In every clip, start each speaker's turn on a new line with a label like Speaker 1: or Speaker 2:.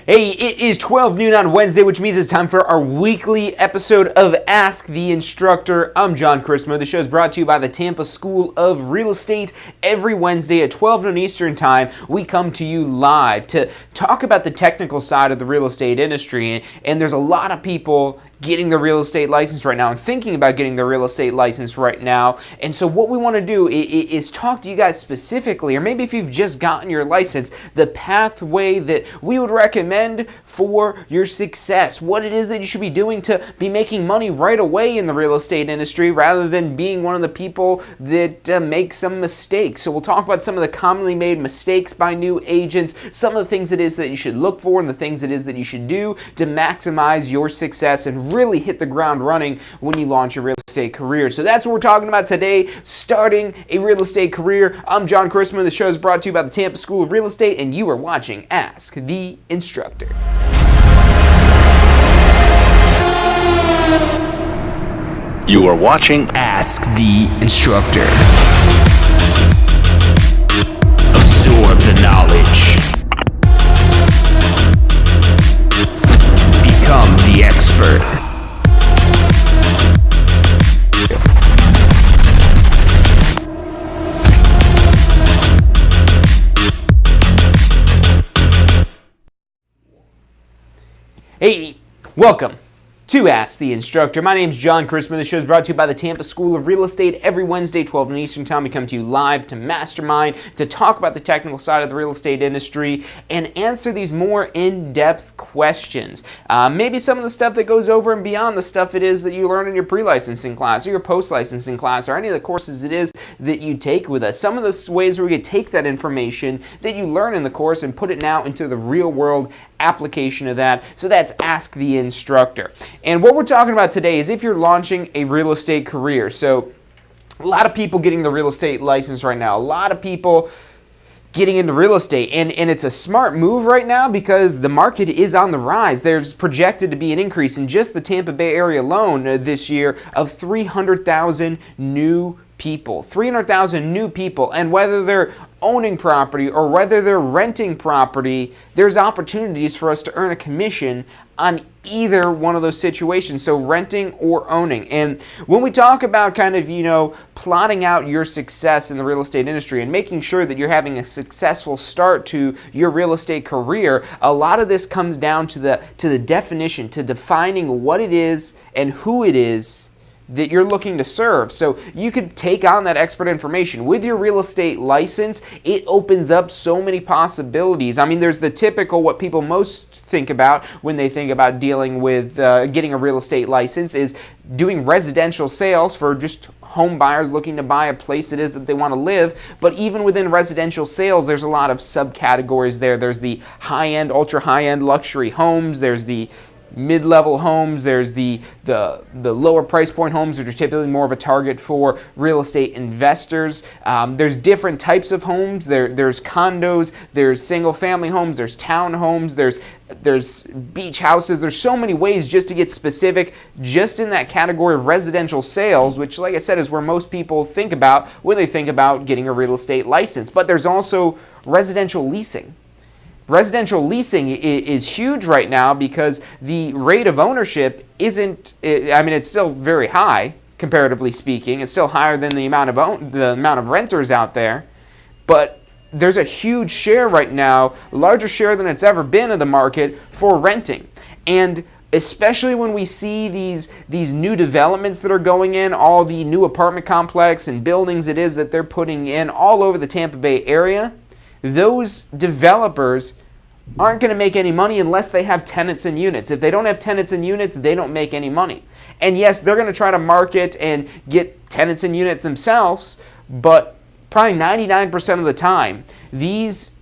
Speaker 1: Hey, it is 12 noon on Wednesday, which means it's time for our weekly episode of Ask the Instructor. I'm John Christmo. The show is brought to you by the Tampa School of Real Estate. Every Wednesday at 12 noon Eastern Time, we come to you live to talk about the technical side of the real estate industry. And there's a lot of people getting the real estate license right now and thinking about getting the real estate license right now. And so what we want to do is talk to you guys specifically, or maybe if you've just gotten your license, the pathway that we would recommend for your success, what it is that you should be doing to be making money right away in the real estate industry rather than being one of the people that make some mistakes. So we'll talk about some of the commonly made mistakes by new agents, some of the things it is that you should look for and the things it is that you should do to maximize your success and really hit the ground running when you launch your real estate career. So that's what we're talking about today, starting a real estate career. I'm John Christman. The show is brought to you by the Tampa School of Real Estate, and you are watching Ask the Instructor.
Speaker 2: You are watching Ask the Instructor. Absorb the knowledge. Become the expert.
Speaker 1: Hey, welcome to Ask the Instructor. My name is John Christman. The show is brought to you by the Tampa School of Real Estate. Every Wednesday, 12 noon Eastern Time, we come to you live to mastermind, to talk about the technical side of the real estate industry and answer these more in-depth questions. Maybe some of the stuff that goes over and beyond the stuff it is that you learn in your pre-licensing class or your post-licensing class or any of the courses it is that you take with us. Some of the ways where we could take that information that you learn in the course and put it now into the real world application of that. So that's Ask the Instructor. And what we're talking about today is if you're launching a real estate career. So a lot of people getting the real estate license right now. A lot of people getting into real estate. And it's a smart move right now because the market is on the rise. There's projected to be an increase in just the Tampa Bay area alone this year of 300,000 new people. 300,000 new people. And whether they're owning property or whether they're renting property, there's opportunities for us to earn a commission on either one of those situations, so renting or owning. And when we talk about kind of, plotting out your success in the real estate industry and making sure that you're having a successful start to your real estate career, a lot of this comes down to the definition, to defining what it is and who it is that you're looking to serve. So you could take on that expert information. With your real estate license, it opens up so many possibilities. I mean, there's the typical, what people most think about when they think about dealing with getting a real estate license is doing residential sales for just home buyers looking to buy a place it is that they want to live. But even within residential sales, there's a lot of subcategories there. There's the high-end, ultra high-end luxury homes. There's the mid-level homes, there's the lower price point homes that are typically more of a target for real estate investors. There's different types of homes. There's condos, there's single family homes, there's townhomes, there's beach houses. There's so many ways just to get specific just in that category of residential sales, which, like I said, is where most people think about when they think about getting a real estate license. But there's also residential leasing. Residential leasing is huge right now because the rate of ownership it's still very high, comparatively speaking. It's still higher than the amount of renters out there. But there's a huge share right now, larger share than it's ever been in the market for renting. And especially when we see these new developments that are going in, all the new apartment complex and buildings it is that they're putting in all over the Tampa Bay area, those developers aren't going to make any money unless they have tenants and units. If they don't have tenants and units, they don't make any money. And yes, they're going to try to market and get tenants and units themselves, but probably 99% of the time, these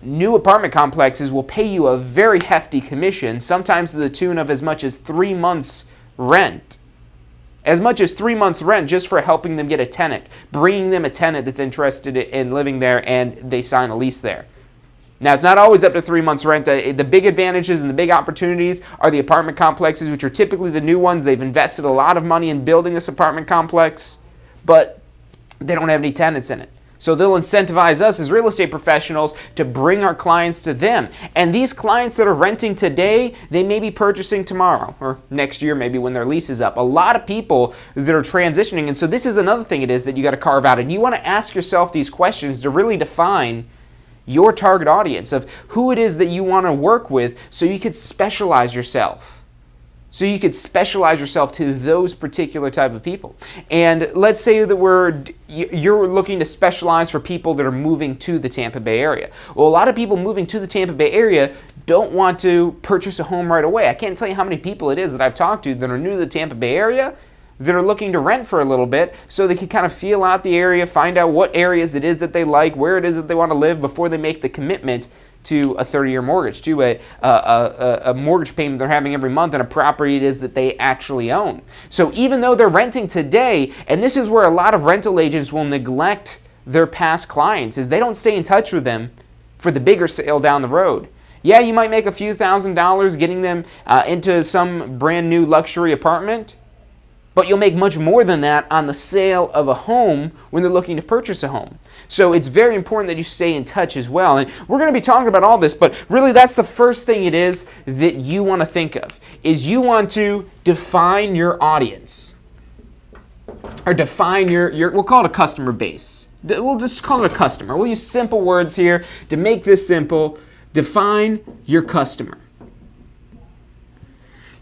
Speaker 1: new apartment complexes will pay you a very hefty commission, sometimes to the tune of as much as 3 months rent. As much as 3 months rent just for helping them get a tenant, bringing them a tenant that's interested in living there and they sign a lease there. Now, it's not always up to 3 months rent. The big advantages and the big opportunities are the apartment complexes, which are typically the new ones. They've invested a lot of money in building this apartment complex, but they don't have any tenants in it. So they'll incentivize us as real estate professionals to bring our clients to them. And these clients that are renting today, they may be purchasing tomorrow or next year, maybe when their lease is up. A lot of people that are transitioning. And so this is another thing it is that you got to carve out. And you want to ask yourself these questions to really define your target audience of who it is that you want to work with so you could specialize yourself. So you could specialize yourself to those particular type of people. And let's say that you're looking to specialize for people that are moving to the Tampa Bay area. Well, a lot of people moving to the Tampa Bay area don't want to purchase a home right away. I can't tell you how many people it is that I've talked to that are new to the Tampa Bay area that are looking to rent for a little bit so they can kind of feel out the area, find out what areas it is that they like, where it is that they want to live before they make the commitment to a 30-year mortgage, to a mortgage payment they're having every month on a property it is that they actually own. So even though they're renting today, and this is where a lot of rental agents will neglect their past clients, is they don't stay in touch with them for the bigger sale down the road. Yeah, you might make a few $1,000s getting them into some brand new luxury apartment, but you'll make much more than that on the sale of a home when they're looking to purchase a home. So it's very important that you stay in touch as well. And we're going to be talking about all this, but really that's the first thing it is that you want to think of, is you want to define your audience. Or define we'll call it a customer base. We'll just call it a customer. We'll use simple words here to make this simple. Define your customer.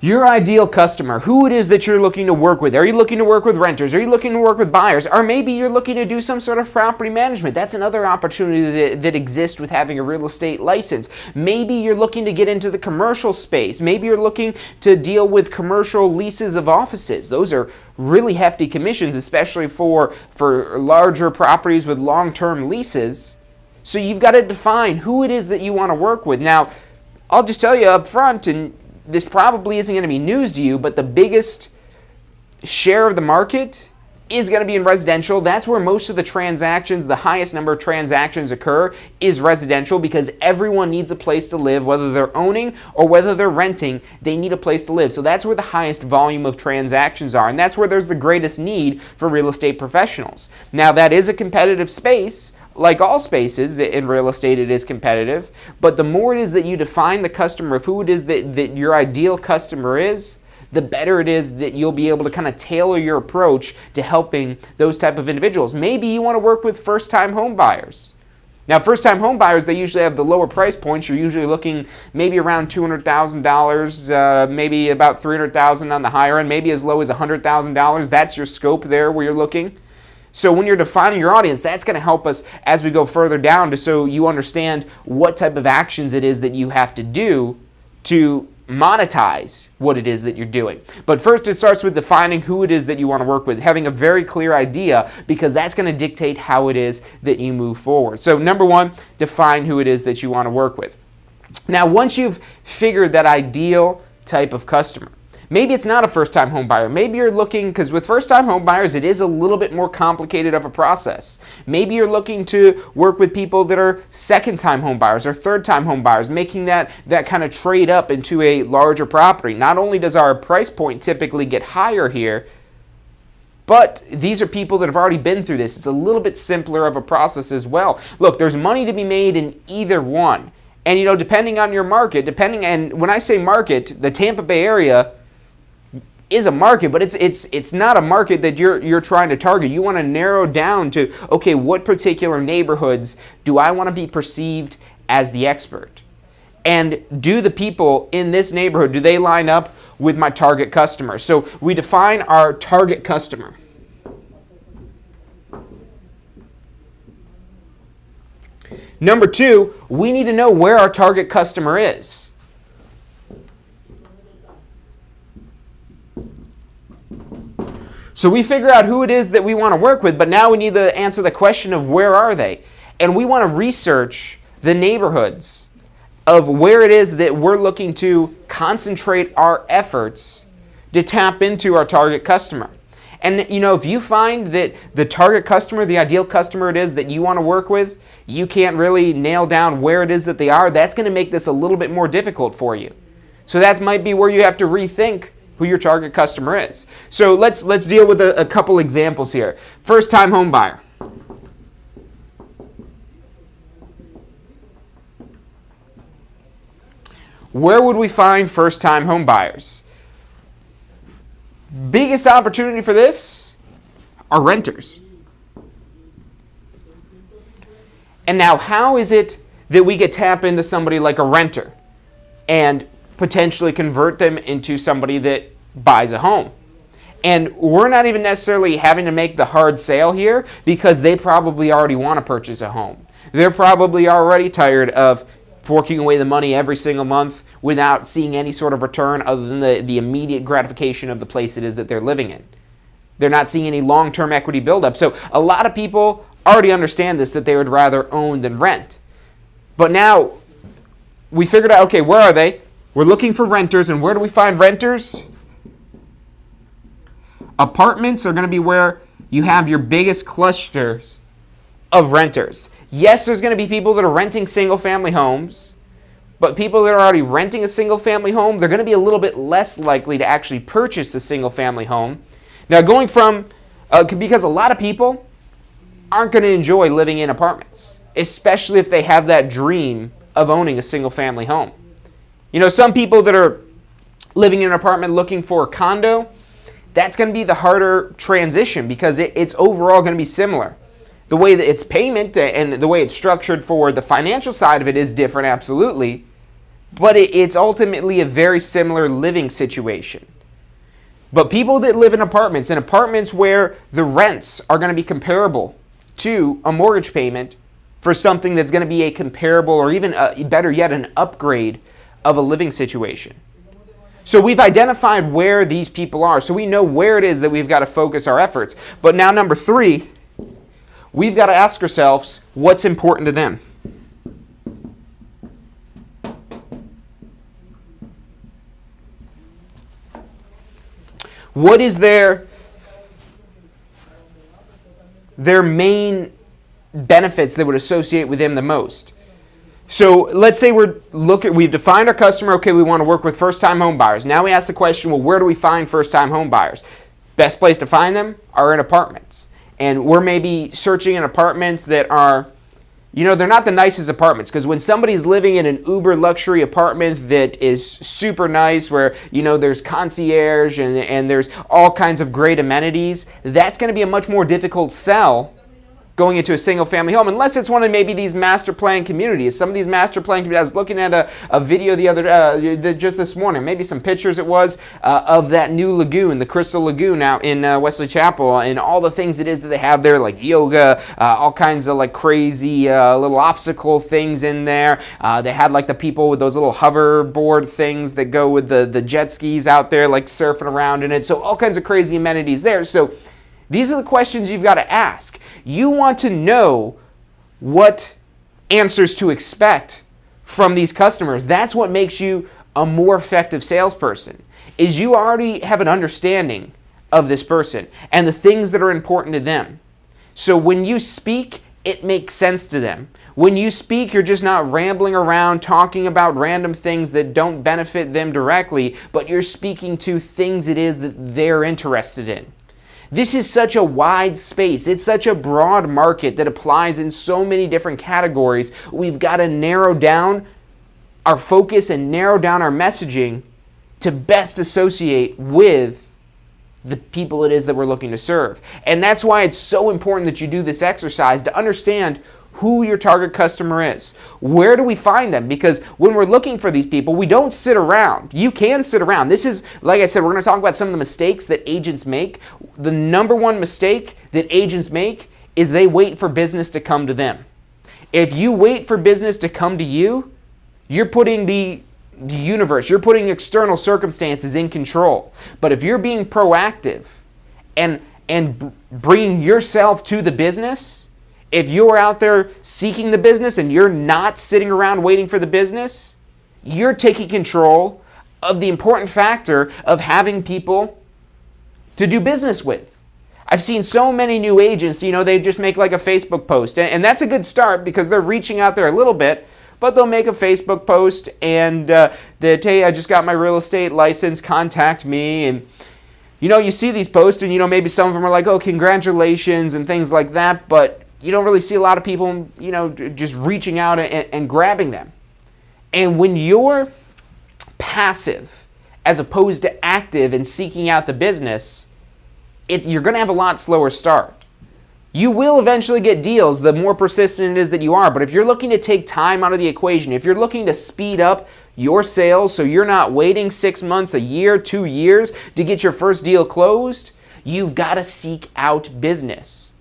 Speaker 1: Your ideal customer, who it is that you're looking to work with. Are you looking to work with renters? Are you looking to work with buyers? Or maybe you're looking to do some sort of property management. That's another opportunity that exists with having a real estate license. Maybe you're looking to get into the commercial space. Maybe you're looking to deal with commercial leases of offices. Those are really hefty commissions, especially for larger properties with long-term leases. So you've got to define who it is that you want to work with. Now, I'll just tell you up front, and this probably isn't going to be news to you, but the biggest share of the market is going to be in residential. That's where most of the transactions, the highest number of transactions occur, is residential, because everyone needs a place to live, whether they're owning or whether they're renting, they need a place to live. So that's where the highest volume of transactions are, and that's where there's the greatest need for real estate professionals. Now, that is a competitive space. Like all spaces in real estate, it is competitive, but the more it is that you define the customer of who it is that your ideal customer is, the better it is that you'll be able to kind of tailor your approach to helping those type of individuals. Maybe you want to work with first-time home buyers. Now, first-time home buyers, they usually have the lower price points. You're usually looking maybe around $200,000, maybe about $300,000 on the higher end, maybe as low as $100,000. That's your scope there where you're looking. So when you're defining your audience, that's going to help us as we go further down, so you understand what type of actions it is that you have to do to monetize what it is that you're doing. But first, it starts with defining who it is that you want to work with, having a very clear idea, because that's going to dictate how it is that you move forward. So number one, define who it is that you want to work with. Now, once you've figured that ideal type of customer, maybe it's not a first-time home buyer. Maybe you're looking, because with first-time home buyers, it is a little bit more complicated of a process. Maybe you're looking to work with people that are second-time home buyers or third-time home buyers, making that kind of trade up into a larger property. Not only does our price point typically get higher here, but these are people that have already been through this. It's a little bit simpler of a process as well. Look, there's money to be made in either one. And, depending on your market, and when I say market, the Tampa Bay area is a market, but it's not a market that you're trying to target. You want to narrow down to, okay, what particular neighborhoods do I want to be perceived as the expert? And do the people in this neighborhood, do they line up with my target customer? So we define our target customer. Number two, we need to know where our target customer is. So we figure out who it is that we want to work with, but now we need to answer the question of where are they? And we want to research the neighborhoods of where it is that we're looking to concentrate our efforts to tap into our target customer. And if you find that the target customer, the ideal customer it is that you want to work with, you can't really nail down where it is that they are, that's going to make this a little bit more difficult for you. So that might be where you have to rethink who your target customer is. So let's deal with a couple examples here. First-time home buyer. where would we find first-time home buyers? Biggest opportunity for this are renters. And now, how is it that we could tap into somebody like a renter and potentially convert them into somebody that buys a home? And we're not even necessarily having to make the hard sale here, because they probably already want to purchase a home. They're probably already tired of forking away the money every single month without seeing any sort of return other than the immediate gratification of the place it is that they're living in. They're not seeing any long-term equity buildup. So a lot of people already understand this, that they would rather own than rent. But now we figured out, okay, where are they? We're looking for renters, and where do we find renters? Apartments are going to be where you have your biggest clusters of renters. Yes, there's going to be people that are renting single-family homes, but people that are already renting a single-family home, they're going to be a little bit less likely to actually purchase a single-family home. Now, going from, because a lot of people aren't going to enjoy living in apartments, especially if they have that dream of owning a single-family home. You know, some people that are living in an apartment looking for a condo, that's going to be the harder transition, because it's overall going to be similar. The way that it's payment and the way it's structured for the financial side of it is different, absolutely, but it's ultimately a very similar living situation. But people that live in apartments where the rents are going to be comparable to a mortgage payment for something that's going to be a comparable, or even better yet, an upgrade of a living situation. So we've identified where these people are, so we know where it is that we've got to focus our efforts. But now, number 3, we've got to ask ourselves what's important to them. What is their main benefits that would associate with them the most? So let's say we've defined our customer. Okay, we want to work with first-time home buyers. Now we ask the question, well, where do we find first-time home buyers? Best place to find them are in apartments. And we're maybe searching in apartments that are, they're not the nicest apartments, because when somebody's living in an uber luxury apartment that is super nice, where, there's concierge and there's all kinds of great amenities, that's going to be a much more difficult sell going into a single-family home, unless it's one of maybe these master plan communities. Some of these master plan communities, I was looking at a video just this morning, maybe some pictures it was, of that new lagoon, the Crystal Lagoon out in Wesley Chapel, and all the things it is that they have there, like yoga, all kinds of like crazy little obstacle things in there. They had like the people with those little hoverboard things that go with the jet skis out there, like surfing around in it. So all kinds of crazy amenities there. So these are the questions you've got to ask. You want to know what answers to expect from these customers. That's what makes you a more effective salesperson, is you already have an understanding of this person and the things that are important to them. So when you speak, it makes sense to them. When you speak, you're just not rambling around talking about random things that don't benefit them directly, but you're speaking to things it is that they're interested in. This is such a wide space. It's such a broad market that applies in so many different categories. We've got to narrow down our focus and narrow down our messaging to best associate with the people it is that we're looking to serve. And that's why it's so important that you do this exercise to understand who your target customer is. Where do we find them? Because when we're looking for these people, we don't sit around. You can sit around. This is, like I said, we're going to talk about some of the mistakes that agents make. The number one mistake that agents make is they wait for business to come to them. If you wait for business to come to you, you're putting the universe, you're putting external circumstances in control. But if you're being proactive and bringing yourself to the business, if you're out there seeking the business and you're not sitting around waiting for the business, you're taking control of the important factor of having people to do business with. I've seen so many new agents, they just make like a Facebook post, and that's a good start because they're reaching out there a little bit, but they'll make a Facebook post and they tell you, I just got my real estate license, contact me. And you see these posts and maybe some of them are like, oh, congratulations and things like that, but you don't really see a lot of people, just reaching out and grabbing them. And when you're passive as opposed to active and seeking out the business, you're going to have a lot slower start. You will eventually get deals the more persistent it is that you are, but if you're looking to take time out of the equation, if you're looking to speed up your sales so you're not waiting 6 months, a year, 2 years to get your first deal closed, you've got to seek out business.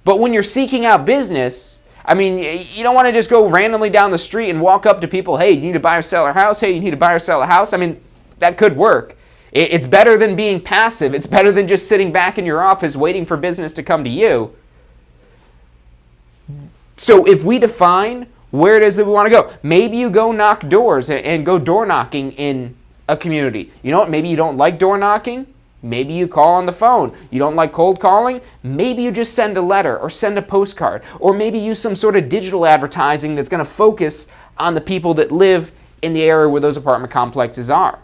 Speaker 1: But when you're seeking out business, I mean, you don't want to just go randomly down the street and walk up to people, hey, you need to buy or sell a house? Hey, you need to buy or sell a house? I mean, that could work. It's better than being passive. It's better than just sitting back in your office waiting for business to come to you. So if we define where it is that we want to go, maybe you go knock doors and go door knocking in a community. You know what? Maybe you don't like door knocking. Maybe you call on the phone. You don't like cold calling? Maybe you just send a letter or send a postcard, or maybe use some sort of digital advertising that's going to focus on the people that live in the area where those apartment complexes are.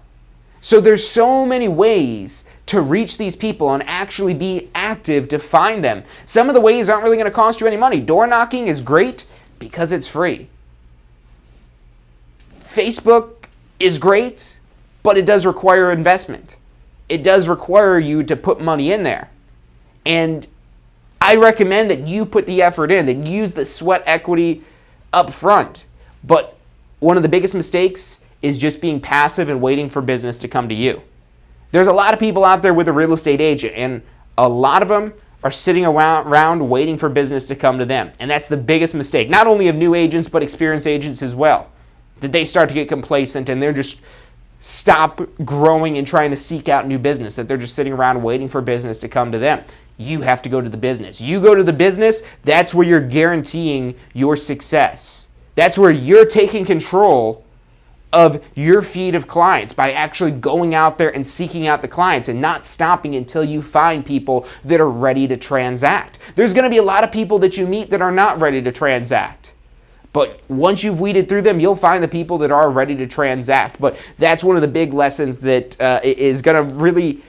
Speaker 1: So there's so many ways to reach these people and actually be active to find them. Some of the ways aren't really going to cost you any money. Door knocking is great because it's free. Facebook is great, but it does require investment. It does require you to put money in there. And I recommend that you put the effort in, that you use the sweat equity up front. But one of the biggest mistakes is just being passive and waiting for business to come to you. There's a lot of people out there with a real estate agent, and a lot of them are sitting around waiting for business to come to them. And that's the biggest mistake, not only of new agents, but experienced agents as well. That they start to get complacent and they're just stop growing and trying to seek out new business, that they're just sitting around waiting for business to come to them. You have to go to the business. You go to the business, that's where you're guaranteeing your success. That's where you're taking control of your feed of clients by actually going out there and seeking out the clients and not stopping until you find people that are ready to transact. There's going to be a lot of people that you meet that are not ready to transact. But once you've weeded through them, you'll find the people that are ready to transact. But that's one of the big lessons that is going to really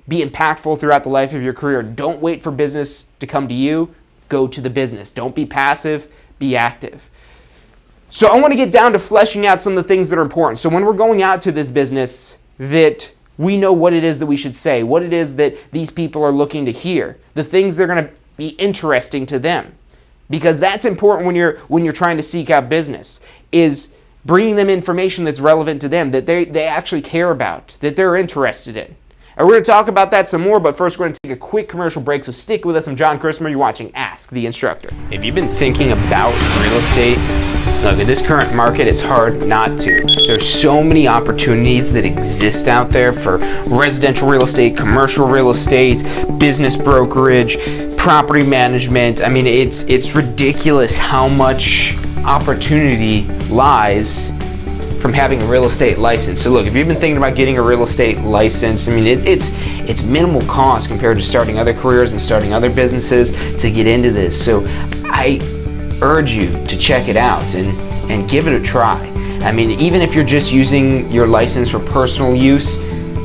Speaker 1: be impactful throughout the life of your career. Don't wait for business to come to you. Go to the business. Don't be passive. Be active. So I want to get down to fleshing out some of the things that are important. So when we're going out to this business, that we know what it is that we should say, what it is that these people are looking to hear, the things that are going to be interesting to them. Because that's important when you're trying to seek out business, is bringing them information that's relevant to them, that they actually care about, that they're interested in. And we're going to talk about that some more, but first we're going to take a quick commercial break, so stick with us. I'm John Christopher. You're watching Ask the Instructor. If you've been thinking about real estate, look, in this current market, it's hard not to. There's so many opportunities that exist out there for residential real estate, commercial real estate, business brokerage, property management. I mean, it's ridiculous how much opportunity lies from having a real estate license. So look, if you've been thinking about getting a real estate license, I mean, it's minimal cost compared to starting other careers and starting other businesses to get into this. So I urge you to check it out and give it a try. I mean, even if you're just using your license for personal use,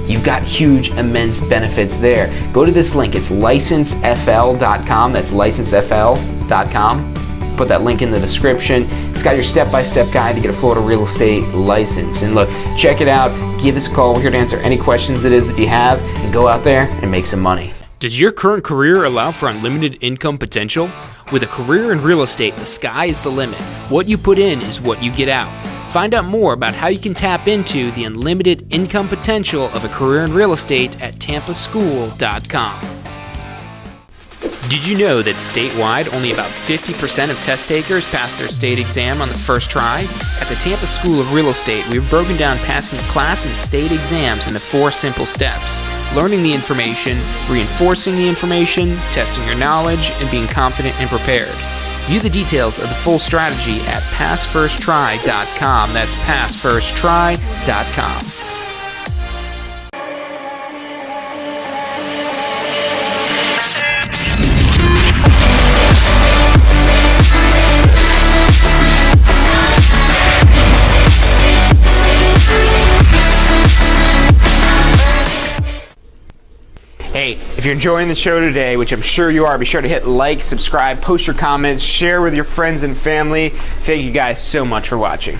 Speaker 1: you've got huge, immense benefits there. Go to this link. It's licensefl.com. That's licensefl.com. Put that link in the description. It's got your step-by-step guide to get a Florida real estate license. And look, check it out. Give us a call. We're here to answer any questions it is that you have, and go out there and make some money.
Speaker 3: Does your current career allow for unlimited income potential? With a career in real estate, the sky is the limit. What you put in is what you get out. Find out more about how you can tap into the unlimited income potential of a career in real estate at tampaschool.com. Did you know that statewide only about 50% of test takers pass their state exam on the first try? At the Tampa School of Real Estate, we've broken down passing the class and state exams into 4 simple steps: learning the information, reinforcing the information, testing your knowledge, and being confident and prepared. View the details of the full strategy at passfirsttry.com. That's passfirsttry.com.
Speaker 1: Hey, if you're enjoying the show today, which I'm sure you are, be sure to hit like, subscribe, post your comments, share with your friends and family. Thank you guys so much for watching.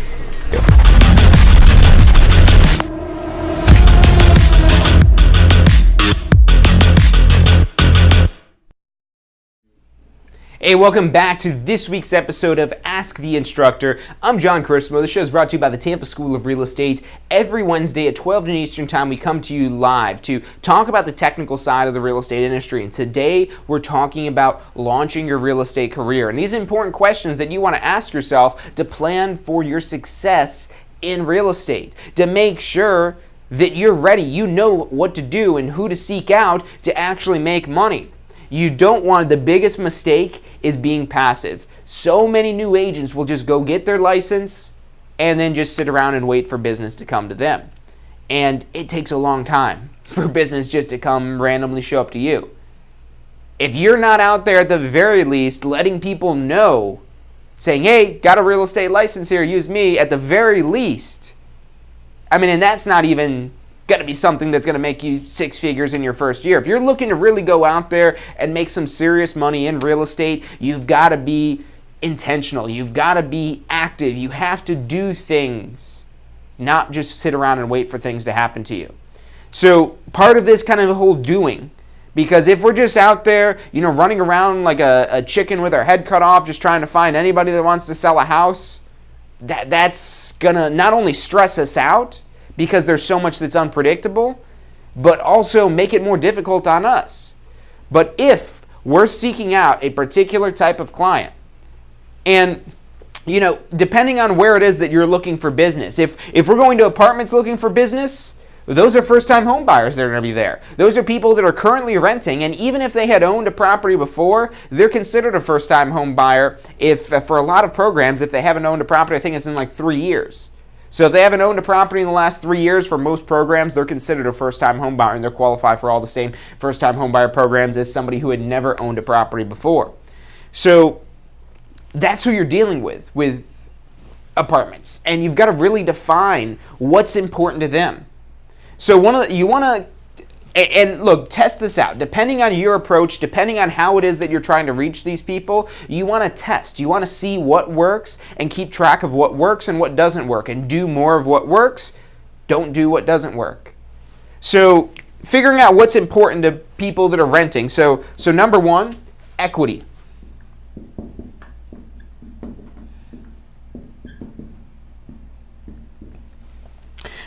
Speaker 1: Hey, welcome back to this week's episode of Ask the Instructor. I'm John Chrismo. The show is brought to you by the Tampa School of Real Estate. Every Wednesday at 12 noon Eastern Time, we come to you live to talk about the technical side of the real estate industry. And today, we're talking about launching your real estate career. And these are important questions that you want to ask yourself to plan for your success in real estate, to make sure that you're ready, you know what to do and who to seek out to actually make money. You don't want, the biggest mistake is being passive. So many new agents will just go get their license and then just sit around and wait for business to come to them. And it takes a long time for business just to come randomly show up to you. If you're not out there at the very least letting people know, saying, hey, got a real estate license here, use me, at the very least. I mean, and that's not even going to be something that's going to make you six figures in your first year. If you're looking to really go out there and make some serious money in real estate, you've got to be intentional. You've got to be active. You have to do things, not just sit around and wait for things to happen to you. So part of this kind of whole doing, because if we're just out there, running around like a chicken with our head cut off, just trying to find anybody that wants to sell a house, that's going to not only stress us out, because there's so much that's unpredictable, but also make it more difficult on us. But if we're seeking out a particular type of client, and depending on where it is that you're looking for business, if we're going to apartments looking for business, those are first-time home buyers that are going to be there. Those are people that are currently renting, and even if they had owned a property before, they're considered a first-time home buyer if, for a lot of programs, if they haven't owned a property, I think it's in like 3 years. So if they haven't owned a property in the last 3 years, for most programs, they're considered a first-time home buyer, and they're qualified for all the same first-time home buyer programs as somebody who had never owned a property before. So that's who you're dealing with apartments, and you've got to really define what's important to them. So look, test this out. Depending on your approach, depending on how it is that you're trying to reach these people, you want to test. You want to see what works and keep track of what works and what doesn't work, and do more of what works. Don't do what doesn't work. So figuring out what's important to people that are renting. So number one, equity.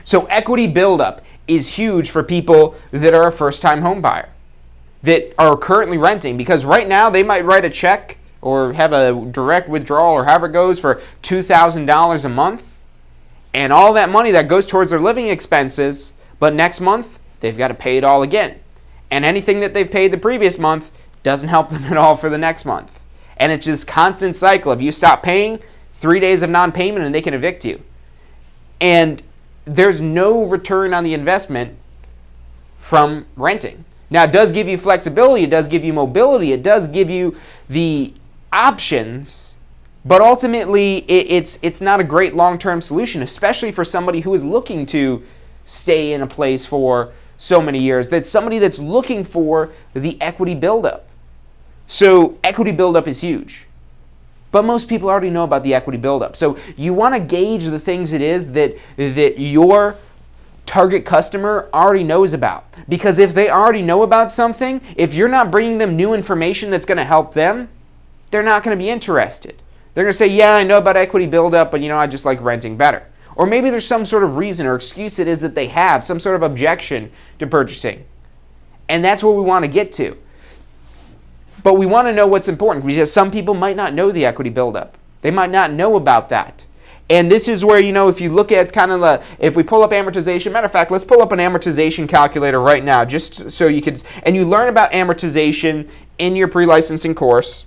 Speaker 1: So equity buildup is huge for people that are a first-time home buyer, that are currently renting, because right now they might write a check or have a direct withdrawal or however it goes for $2,000 a month, and all that money that goes towards their living expenses, but next month they've got to pay it all again. And anything that they've paid the previous month doesn't help them at all for the next month. And it's this constant cycle. If you stop paying, 3 days of non-payment and they can evict you. And there's no return on the investment from renting. Now, it does give you flexibility, it does give you mobility, it does give you the options, but ultimately it's not a great long-term solution, especially for somebody who is looking to stay in a place for so many years. That's somebody that's looking for the equity buildup. So equity buildup is huge. But most people already know about the equity buildup. So you want to gauge the things it is that your target customer already knows about. Because if they already know about something, if you're not bringing them new information that's going to help them, they're not going to be interested. They're going to say, yeah, I know about equity buildup, but I just like renting better. Or maybe there's some sort of reason or excuse it is that they have, some sort of objection to purchasing. And that's what we want to get to. But we want to know what's important, because some people might not know the equity buildup. They might not know about that. And this is where, if you look at if we pull up amortization, matter of fact, let's pull up an amortization calculator right now, just so you could, and you learn about amortization in your pre-licensing course.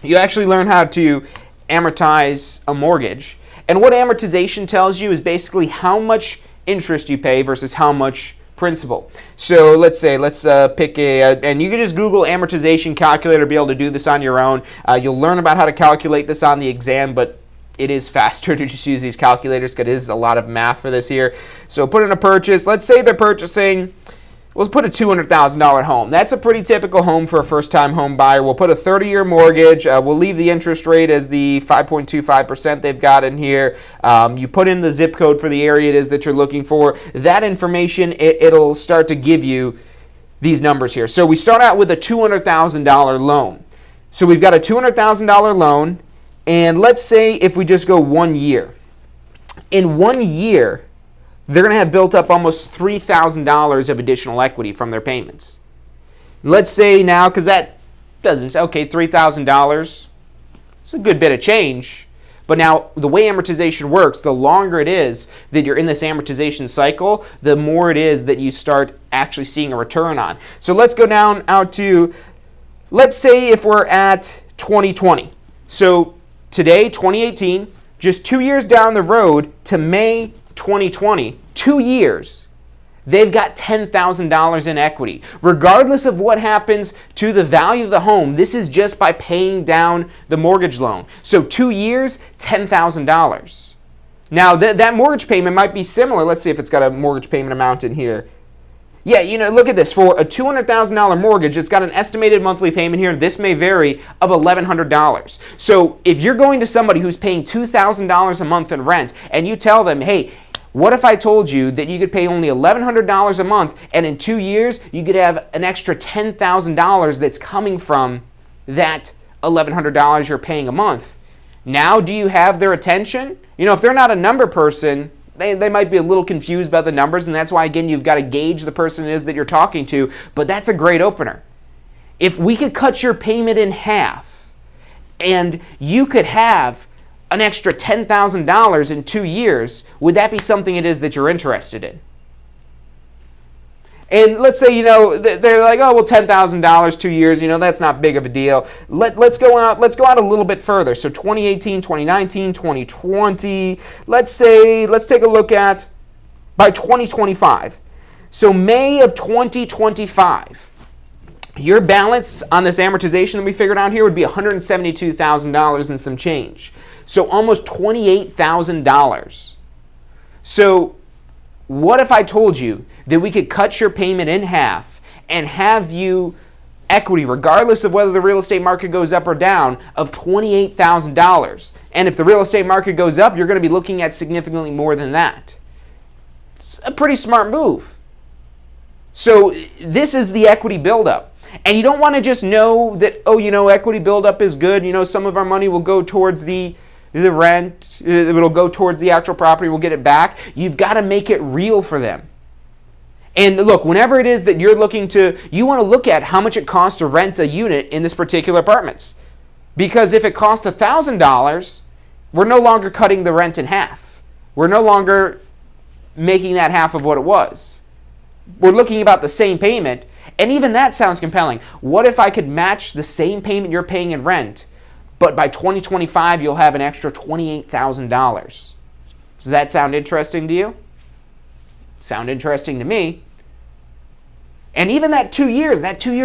Speaker 1: You actually learn how to amortize a mortgage. And what amortization tells you is basically how much interest you pay versus how much principal. So let's pick and you can just Google amortization calculator, be able to do this on your own. You'll learn about how to calculate this on the exam, but it is faster to just use these calculators because it is a lot of math for this here. So put in a purchase. Let's say they're purchasing, let's put a $200,000 home. That's a pretty typical home for a first-time home buyer. We'll put a 30-year mortgage. We'll leave the interest rate as the 5.25% they've got in here. You put in the zip code for the area it is that you're looking for. That information, it'll start to give you these numbers here. So we start out with a $200,000 loan. So we've got a $200,000 loan, and let's say if we just go 1 year. In 1 year, they're going to have built up almost $3,000 of additional equity from their payments. Let's say now, because that doesn't, okay, $3,000, it's a good bit of change. But now, the way amortization works, the longer it is that you're in this amortization cycle, the more it is that you start actually seeing a return on. So let's go down out to, let's say if we're at 2020. So today, 2018, just 2 years down the road to May 2020, 2 years, they've got $10,000 in equity. Regardless of what happens to the value of the home, this is just by paying down the mortgage loan. So 2 years, $10,000. Now, that mortgage payment might be similar. Let's see if it's got a mortgage payment amount in here. Yeah, look at this. For a $200,000 mortgage, it's got an estimated monthly payment here. This may vary of $1,100. So if you're going to somebody who's paying $2,000 a month in rent and you tell them, hey, what if I told you that you could pay only $1,100 a month and in 2 years you could have an extra $10,000 that's coming from that $1,100 you're paying a month? Now, do you have their attention? If they're not a number person, they might be a little confused about the numbers, and that's why, again, you've got to gauge the person it is that you're talking to, but that's a great opener. If we could cut your payment in half and you could have an extra $10,000 in 2 years, would that be something it is that you're interested in? And let's say, they're like, oh, well, $10,000, 2 years, that's not big of a deal. Let's go out a little bit further. So 2018, 2019, 2020, let's take a look at by 2025. So May of 2025, your balance on this amortization that we figured out here would be $172,000 and some change. So almost $28,000. So what if I told you that we could cut your payment in half and have you equity, regardless of whether the real estate market goes up or down, of $28,000? And if the real estate market goes up, you're going to be looking at significantly more than that. It's a pretty smart move. So this is the equity buildup. And you don't want to just know that, equity buildup is good. Some of our money will go towards the rent, it'll go towards the actual property, we'll get it back. You've got to make it real for them. And look, whenever it is that you want to look at how much it costs to rent a unit in this particular apartments. Because if it costs $1,000, we're no longer cutting the rent in half. We're no longer making that half of what it was. We're looking about the same payment, and even that sounds compelling. What if I could match the same payment you're paying in rent, but by 2025, you'll have an extra $28,000. Does that sound interesting to you? Sound interesting to me. And even that 2 years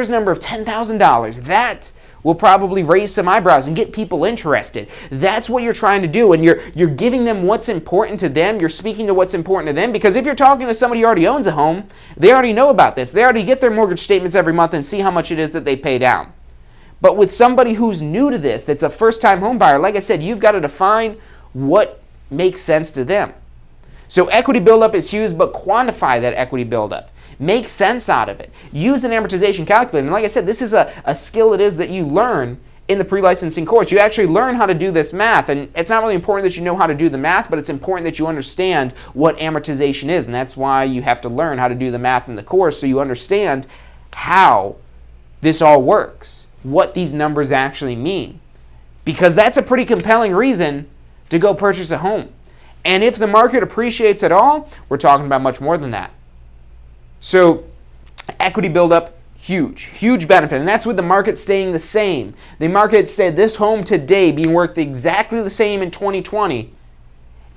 Speaker 1: number of $10,000, that will probably raise some eyebrows and get people interested. That's what you're trying to do, and you're giving them what's important to them. You're speaking to what's important to them, because if you're talking to somebody who already owns a home, they already know about this. They already get their mortgage statements every month and see how much it is that they pay down. But with somebody who's new to this, that's a first-time home buyer, like I said, you've got to define what makes sense to them. So equity buildup is huge, but quantify that equity buildup. Make sense out of it. Use an amortization calculator. And like I said, this is a skill it is that you learn in the pre-licensing course. You actually learn how to do this math, and it's not really important that you know how to do the math, but it's important that you understand what amortization is, and that's why you have to learn how to do the math in the course so you understand how this all works. What these numbers actually mean, because that's a pretty compelling reason to go purchase a home. And if the market appreciates at all, we're talking about much more than that. So equity buildup, huge benefit, and that's with the market staying the same. The market said this home today being worth exactly the same in 2020,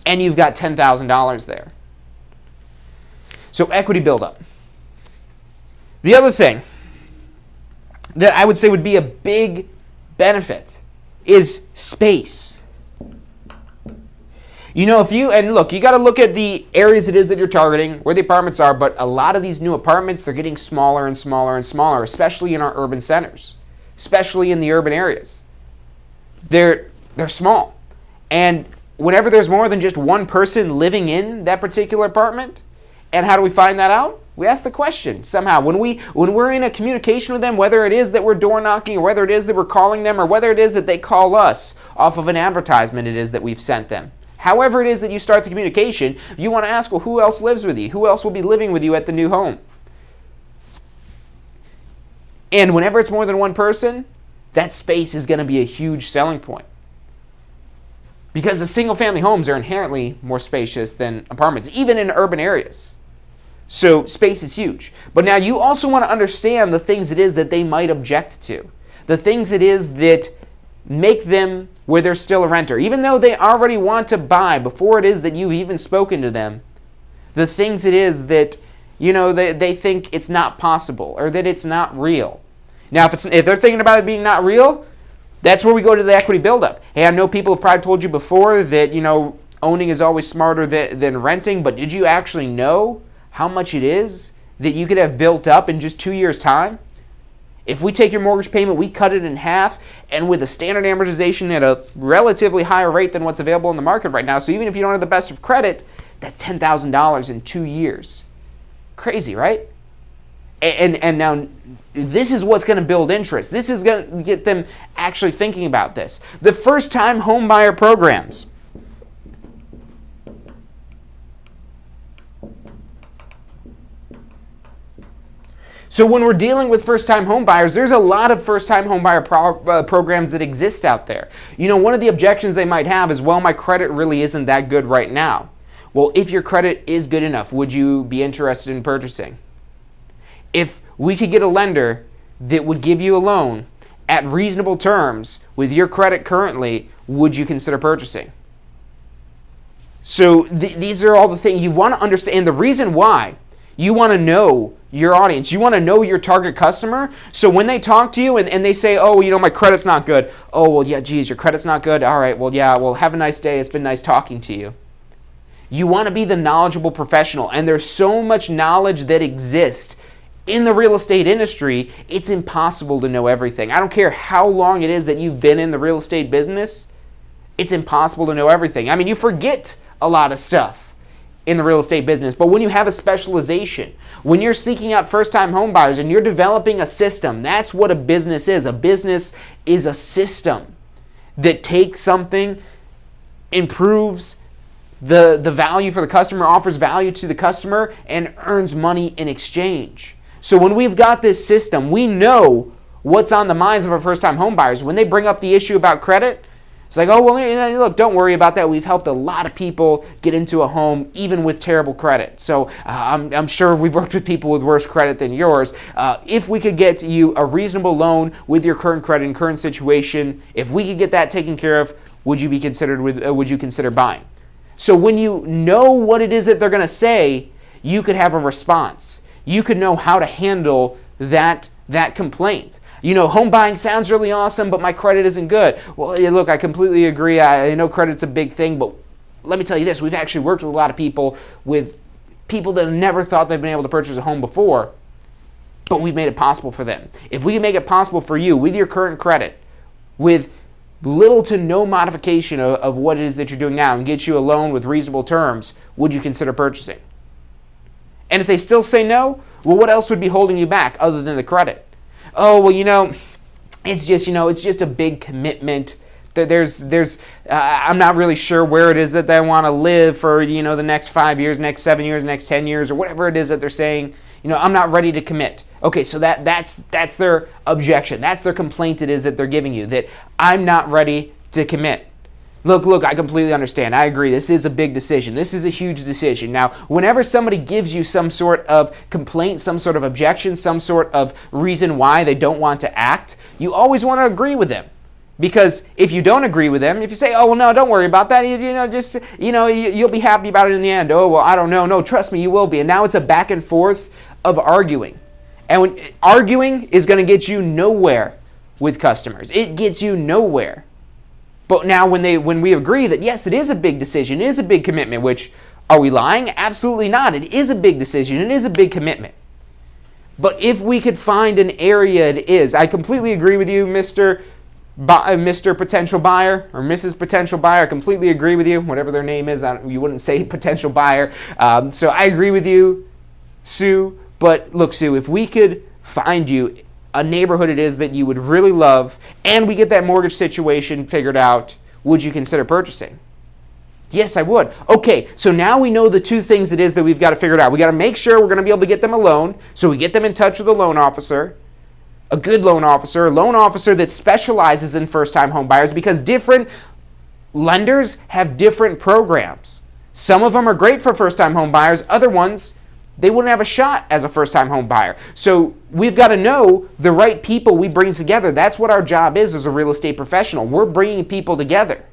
Speaker 1: and you've got $10,000 there. So equity buildup. The other thing that I would say would be a big benefit is space. You got to look at the areas it is that you're targeting, where the apartments are, but a lot of these new apartments, they're getting smaller and smaller and smaller, especially in our urban centers, especially in the urban areas. They're small. And whenever there's more than just one person living in that particular apartment, and how do we find that out? We ask the question somehow. When we're in a communication with them, whether it is that we're door knocking or whether it is that we're calling them or whether it is that they call us off of an advertisement it is that we've sent them. However it is that you start the communication, you want to ask, well, who else lives with you? Who else will be living with you at the new home? And whenever it's more than one person, that space is going to be a huge selling point. Because the single-family homes are inherently more spacious than apartments, even in urban areas. So space is huge. But now you also want to understand the things it is that they might object to. The things it is that make them where they're still a renter. Even though they already want to buy before it is that you've even spoken to them, the things it is that, they think it's not possible or that it's not real. Now, if they're thinking about it being not real, that's where we go to the equity buildup. Hey, I know people have probably told you before that, owning is always smarter than renting, but did you actually know how much it is that you could have built up in just 2 years' time? If we take your mortgage payment, we cut it in half, and with a standard amortization at a relatively higher rate than what's available in the market right now, so even if you don't have the best of credit, that's $10,000 in 2 years. Crazy, right? And now this is what's going to build interest. This is going to get them actually thinking about this. The first-time home buyer programs. So when we're dealing with first-time home buyers, there's a lot of first-time home buyer programs that exist out there. One of the objections they might have is, well, my credit really isn't that good right now. Well, if your credit is good enough, would you be interested in purchasing? If we could get a lender that would give you a loan at reasonable terms with your credit currently, would you consider purchasing? So these are all the things you want to understand. The reason why you want to know your audience, you want to know your target customer. So when they talk to you and they say, oh, my credit's not good. Oh, well, yeah, geez, your credit's not good. All right, well, yeah, well, have a nice day. It's been nice talking to you. You want to be the knowledgeable professional. And there's so much knowledge that exists in the real estate industry, it's impossible to know everything. I don't care how long it is that you've been in the real estate business, it's impossible to know everything. I mean, you forget a lot of stuff in the real estate business, but when you have a specialization, when you're seeking out first-time home buyers and you're developing a system, that's what a business is. A business is a system that takes something, improves the value for the customer, offers value to the customer, and earns money in exchange. So when we've got this system, we know what's on the minds of our first-time home buyers. When they bring up the issue about credit, it's like, oh, well, look, don't worry about that. We've helped a lot of people get into a home, even with terrible credit. So I'm sure we've worked with people with worse credit than yours. If we could get you a reasonable loan with your current credit and current situation, if we could get that taken care of, would you consider buying? So when you know what it is that they're going to say, you could have a response. You could know how to handle that complaint. Home buying sounds really awesome, but my credit isn't good. Well, look, I completely agree. I know credit's a big thing, but let me tell you this. We've actually worked with a lot of people that never thought they'd been able to purchase a home before, but we've made it possible for them. If we can make it possible for you with your current credit, with little to no modification of what it is that you're doing now, and get you a loan with reasonable terms, would you consider purchasing? And if they still say no, well, what else would be holding you back other than the credit? Oh, well, it's just a big commitment. I'm not really sure where it is that they want to live for, the next 5 years, next 7 years, next 10 years, or whatever it is that they're saying. I'm not ready to commit. Okay, so that's their objection. That's their complaint it is that they're giving you, that I'm not ready to commit. Look, I completely understand. I agree. This is a big decision. This is a huge decision. Now, whenever somebody gives you some sort of complaint, some sort of objection, some sort of reason why they don't want to act, you always want to agree with them. Because if you don't agree with them, if you say, oh, well, no, don't worry about that, you'll be happy about it in the end. Oh, well, I don't know. No, trust me, you will be. And now it's a back and forth of arguing. And arguing is going to get you nowhere with customers. It gets you nowhere. But now when we agree that, yes, it is a big decision, it is a big commitment, which, are we lying? Absolutely not. It is a big decision. It is a big commitment. But if we could find an area it is, I completely agree with you, Mr. Potential Buyer or Mrs. Potential Buyer. I completely agree with you. Whatever their name is, you wouldn't say potential buyer. So I agree with you, Sue. But look, Sue, if we could find you a neighborhood it is that you would really love, and we get that mortgage situation figured out, would you consider purchasing? Yes, I would. Okay, so now we know the two things it is that we've got to figure out. We got to make sure we're going to be able to get them a loan, so we get them in touch with a loan officer, a good loan officer, a loan officer that specializes in first-time home buyers, because different lenders have different programs. Some of them are great for first-time home buyers. Other ones, they wouldn't have a shot as a first-time home buyer. So we've got to know the right people we bring together. That's what our job is as a real estate professional. We're bringing people together.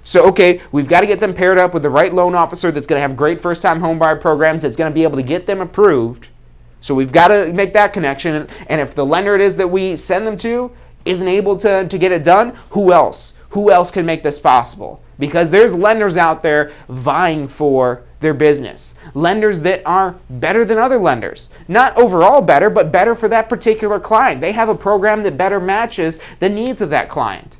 Speaker 1: So, okay, we've got to get them paired up with the right loan officer that's going to have great first-time home buyer programs, that's going to be able to get them approved. So we've got to make that connection. And if the lender it is that we send them to isn't able to get it done, who else? Who else can make this possible? Because there's lenders out there vying for their business. Lenders that are better than other lenders. Not overall better, but better for that particular client. They have a program that better matches the needs of that client.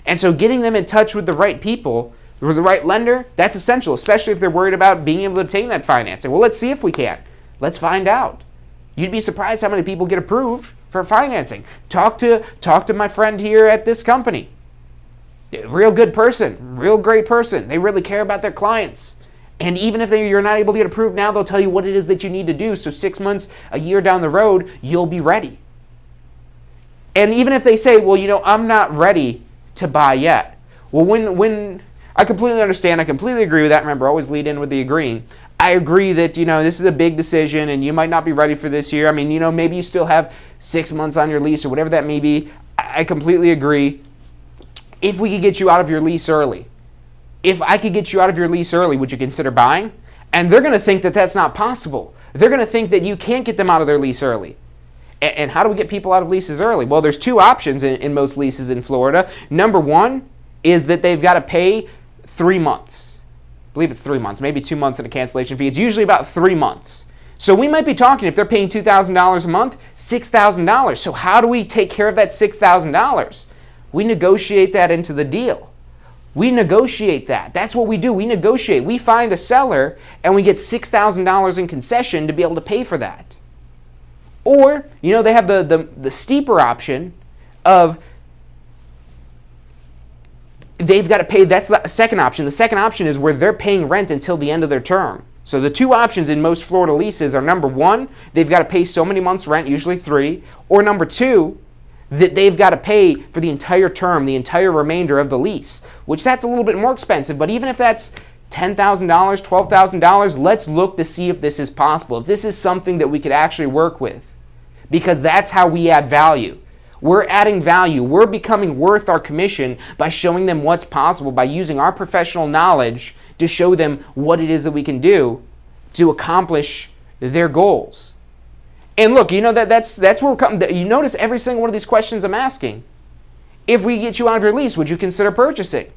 Speaker 1: And so getting them in touch with the right people, with the right lender, that's essential, especially if they're worried about being able to obtain that financing. Well, let's see if we can. Let's find out. You'd be surprised how many people get approved for financing. Talk to my friend here at this company. Real good person, real great person. They really care about their clients. And even if you're not able to get approved now, they'll tell you what it is that you need to do. So 6 months, a year down the road, you'll be ready. And even if they say, well, I'm not ready to buy yet. Well, when I completely understand, I completely agree with that. Remember, always lead in with the agreeing. I agree that, this is a big decision and you might not be ready for this year. I mean, maybe you still have 6 months on your lease or whatever that may be. I completely agree. If we could get you out of your lease early, if I could get you out of your lease early, would you consider buying? And they're going to think that that's not possible. They're going to think that you can't get them out of their lease early. And how do we get people out of leases early? Well, there's two options in most leases in Florida. Number one is that they've got to pay 3 months. I believe it's 3 months, maybe 2 months in a cancellation fee. It's usually about 3 months. So we might be talking, if they're paying $2,000 a month, $6,000. So how do we take care of that $6,000? We negotiate that into the deal. We negotiate that. That's what we do. We negotiate. We find a seller and we get $6,000 in concession to be able to pay for that. Or, they have the steeper option of they've got to pay. That's the second option. The second option is where they're paying rent until the end of their term. So the two options in most Florida leases are, number one, they've got to pay so many months rent, usually 3, or number two, that they've got to pay for the entire term, the entire remainder of the lease, which that's a little bit more expensive. But even if that's $10,000, $12,000, let's look to see if this is possible, if this is something that we could actually work with, because that's how we add value. We're adding value. We're becoming worth our commission by showing them what's possible, by using our professional knowledge to show them what it is that we can do to accomplish their goals. And look, that's where we're coming. You notice every single one of these questions I'm asking. If we get you out of your lease, would you consider purchasing?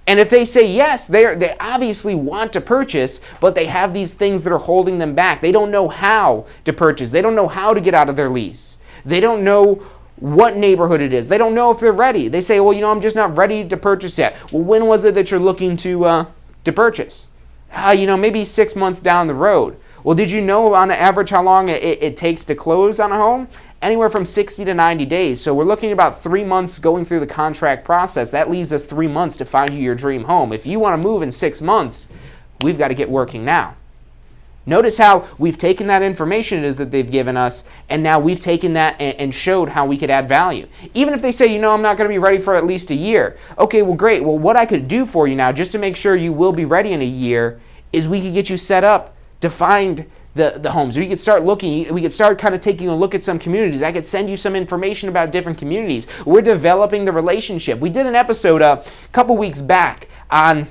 Speaker 1: And if they say yes, they obviously want to purchase, but they have these things that are holding them back. They don't know how to purchase. They don't know how to get out of their lease. They don't know what neighborhood it is. They don't know if they're ready. They say, well, I'm just not ready to purchase yet. Well, when was it that you're looking to purchase? Maybe 6 months down the road. Well, did you know on average how long it takes to close on a home? Anywhere from 60 to 90 days. So we're looking at about 3 months going through the contract process. That leaves us 3 months to find you your dream home. If you want to move in 6 months, we've got to get working now. Notice how we've taken that information it is that they've given us, and now we've taken that and showed how we could add value. Even if they say, I'm not going to be ready for at least a year. Okay, well, great. Well, what I could do for you now, just to make sure you will be ready in a year, is we could get you set up to find the homes. We could start looking, we could start kind of taking a look at some communities. I could send you some information about different communities. We're developing the relationship. We did an episode a couple weeks back on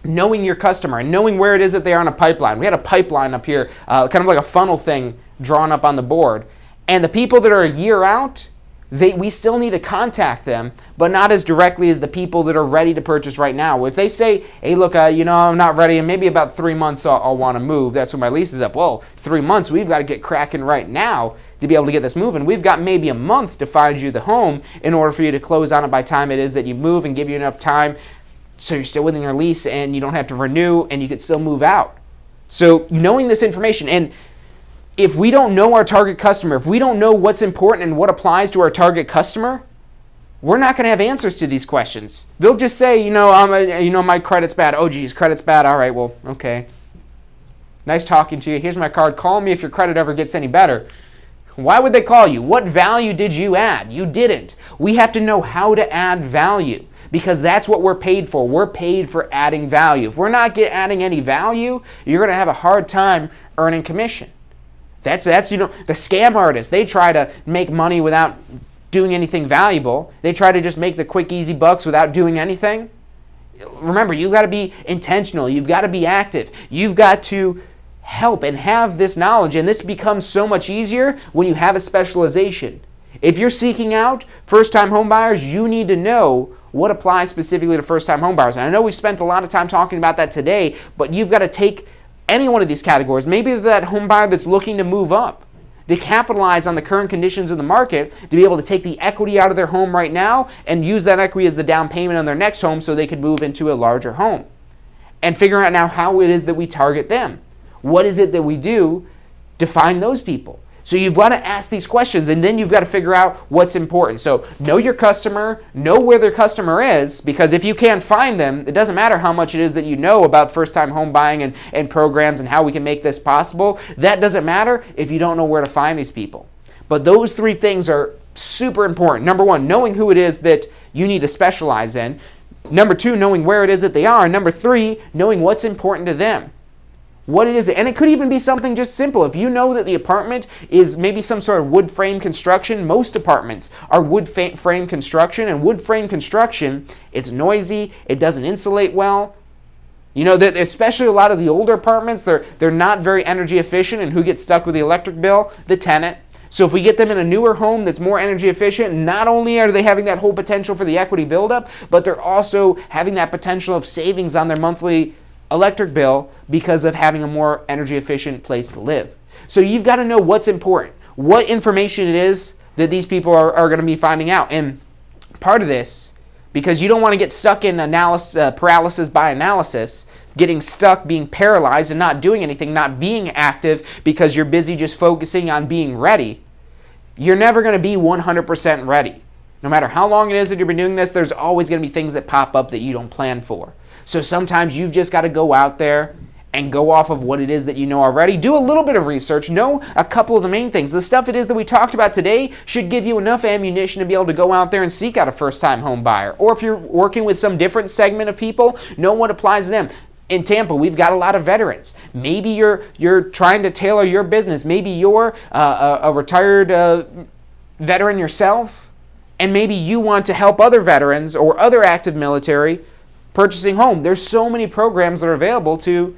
Speaker 1: knowing your customer and knowing where it is that they are on a pipeline. We had a pipeline up here, kind of like a funnel thing drawn up on the board. And the people that are a year out, we still need to contact them, but not as directly as the people that are ready to purchase right now. If they say, hey, look, I'm not ready, and maybe about 3 months I'll want to move. That's when my lease is up. Well, 3 months, we've got to get cracking right now to be able to get this moving. We've got maybe a month to find you the home in order for you to close on it by time it is that you move, and give you enough time so you're still within your lease and you don't have to renew and you could still move out. So knowing this information, and if we don't know our target customer, if we don't know what's important and what applies to our target customer, we're not going to have answers to these questions. They'll just say, my credit's bad. Oh, geez, credit's bad. All right, well, okay. Nice talking to you. Here's my card. Call me if your credit ever gets any better. Why would they call you? What value did you add? You didn't. We have to know how to add value because that's what we're paid for. We're paid for adding value. If we're not adding any value, you're going to have a hard time earning commission. That's the scam artists. They try to make money without doing anything valuable. They try to just make the quick, easy bucks without doing anything. Remember, you've got to be intentional. You've got to be active. You've got to help and have this knowledge. And this becomes so much easier when you have a specialization. If you're seeking out first-time home buyers, you need to know what applies specifically to first-time home buyers. And I know we've spent a lot of time talking about that today, but you've got to take any one of these categories. Maybe that home buyer that's looking to move up, to capitalize on the current conditions of the market, to be able to take the equity out of their home right now and use that equity as the down payment on their next home so they could move into a larger home. And figure out now how it is that we target them. What is it that we do to find those people? So you've got to ask these questions, and then you've got to figure out what's important. So know your customer, know where their customer is, because if you can't find them, it doesn't matter how much it is that you know about first-time home buying and programs and how we can make this possible. That doesn't matter if you don't know where to find these people. But those three things are super important. Number one, knowing who it is that you need to specialize in. Number two, knowing where it is that they are. And number three, knowing what's important to them. What it is, and it could even be something just simple. If you know that the apartment is maybe some sort of wood frame construction, most apartments are wood frame construction, and wood frame construction, it's noisy, it doesn't insulate well. Especially a lot of the older apartments, they're not very energy efficient, and who gets stuck with the electric bill? The tenant. So if we get them in a newer home that's more energy efficient, not only are they having that whole potential for the equity buildup, but they're also having that potential of savings on their monthly electric bill because of having a more energy efficient place to live. So you've got to know what's important, what information it is that these people are going to be finding out. And part of this, because you don't want to get stuck in paralysis by analysis, getting stuck, being paralyzed and not doing anything, not being active because you're busy just focusing on being ready, you're never going to be 100% ready. No matter how long it is that you've been doing this, there's always going to be things that pop up that you don't plan for. So sometimes you've just got to go out there and go off of what it is that you know already. Do a little bit of research. Know a couple of the main things. The stuff it is that we talked about today should give you enough ammunition to be able to go out there and seek out a first-time home buyer. Or if you're working with some different segment of people, know what applies to them. In Tampa, we've got a lot of veterans. Maybe you're trying to tailor your business. Maybe you're a retired veteran yourself, and maybe you want to help other veterans or other active military purchasing home. There's so many programs that are available to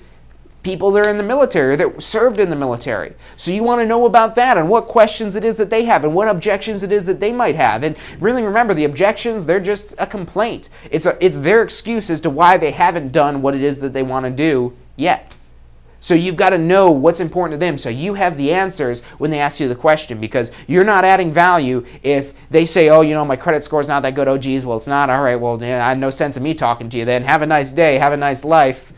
Speaker 1: people that are in the military or that served in the military. So you want to know about that and what questions it is that they have and what objections it is that they might have. And really remember, the objections, they're just a complaint. It's their excuse as to why they haven't done what it is that they want to do yet. So you've got to know what's important to them so you have the answers when they ask you the question, because you're not adding value if they say, oh, my credit score's not that good. Oh, geez, well, it's not. All right, well, I had no sense of me talking to you then. Have a nice day. Have a nice life.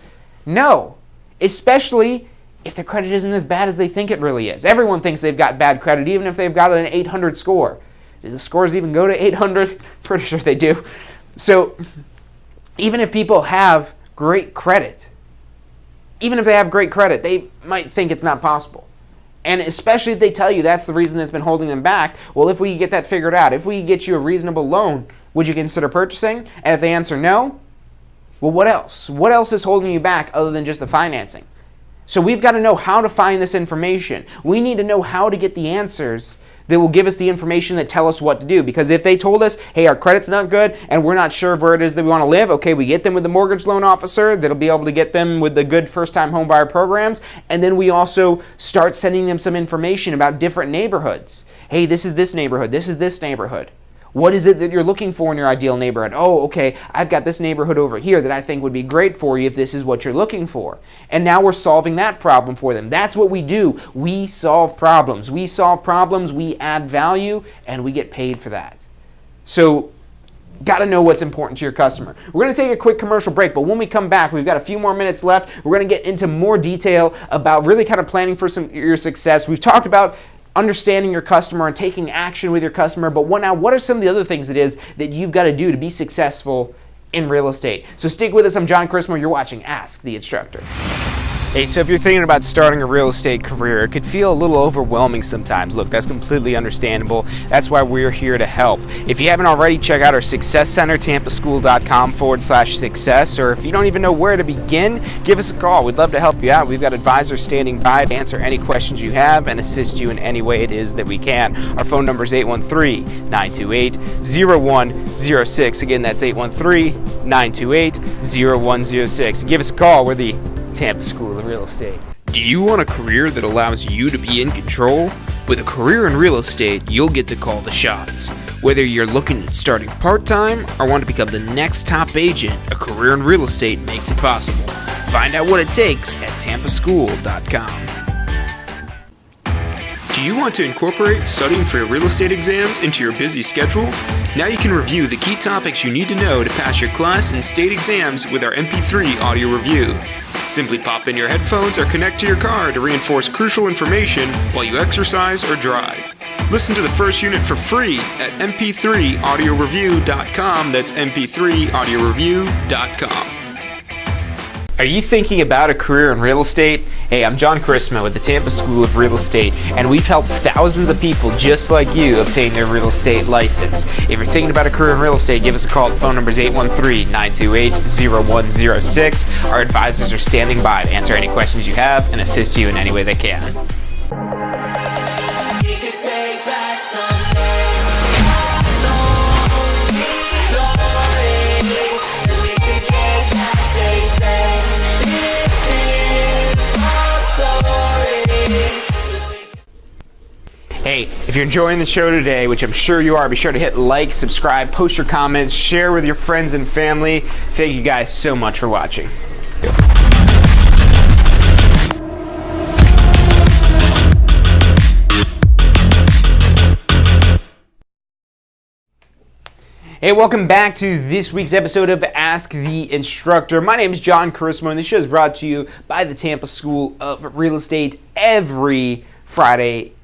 Speaker 1: No, especially if their credit isn't as bad as they think it really is. Everyone thinks they've got bad credit, even if they've got an 800 score. Do the scores even go to 800? Pretty sure they do. So even if people have great credit, even if they have great credit, they might think it's not possible. And especially if they tell you that's the reason that's been holding them back, well, if we get that figured out, if we get you a reasonable loan, would you consider purchasing? And if they answer no, well, what else? What else is holding you back other than just the financing? So we've got to know how to find this information. We need to know how to get the answers that will give us the information that tell us what to do. Because if they told us, hey, our credit's not good and we're not sure where it is that we want to live, okay, we get them with the mortgage loan officer that'll be able to get them with the good first-time homebuyer programs. And then we also start sending them some information about different neighborhoods. Hey, this is this neighborhood. This is this neighborhood. What is it that you're looking for in your ideal neighborhood? Oh, okay, I've got this neighborhood over here that I think would be great for you if this is what you're looking for. And now we're solving that problem for them. That's what we do. We solve problems. We solve problems, we add value, and we get paid for that. So got to know what's important to your customer. We're going to take a quick commercial break, but when we come back, we've got a few more minutes left. We're going to get into more detail about really kind of planning for your success. We've talked about understanding your customer and taking action with your customer, but what are some of the other things it is that you've got to do to be successful in real estate? So stick with us. I'm John Christmer. You're watching Ask the Instructor. Hey, so if you're thinking about starting a real estate career, it could feel a little overwhelming sometimes. Look, that's completely understandable. That's why we're here to help. If you haven't already, check out our Success Center, tampaschool.com/success, or if you don't even know where to begin, give us a call. We'd love to help you out. We've got advisors standing by to answer any questions you have and assist you in any way it is that we can. Our phone number is 813-928-0106. Again, that's 813-928-0106. Give us a call. We're the Tampa School of Real Estate.
Speaker 3: Do you want a career that allows you to be in control? With a career in real estate, you'll get to call the shots. Whether you're looking at starting part-time or want to become the next top agent, a career in real estate makes it possible. Find out what it takes at tampaschool.com. Do you want to incorporate studying for your real estate exams into your busy schedule? Now you can review the key topics you need to know to pass your class and state exams with our MP3 audio review. Simply pop in your headphones or connect to your car to reinforce crucial information while you exercise or drive. Listen to the first unit for free at mp3audioreview.com. That's mp3audioreview.com.
Speaker 1: Are you thinking about a career in real estate? Hey, I'm John Christman with the Tampa School of Real Estate, and we've helped thousands of people just like you obtain their real estate license. If you're thinking about a career in real estate, give us a call. The phone number is 813-928-0106. Our advisors are standing by to answer any questions you have and assist you in any way they can. Hey, if you're enjoying the show today, which I'm sure you are, be sure to hit like, subscribe, post your comments, share with your friends and family. Thank you guys so much for watching. Hey, welcome back to this week's episode of Ask the Instructor. My name is John Christmo, and this show is brought to you by the Tampa School of Real Estate every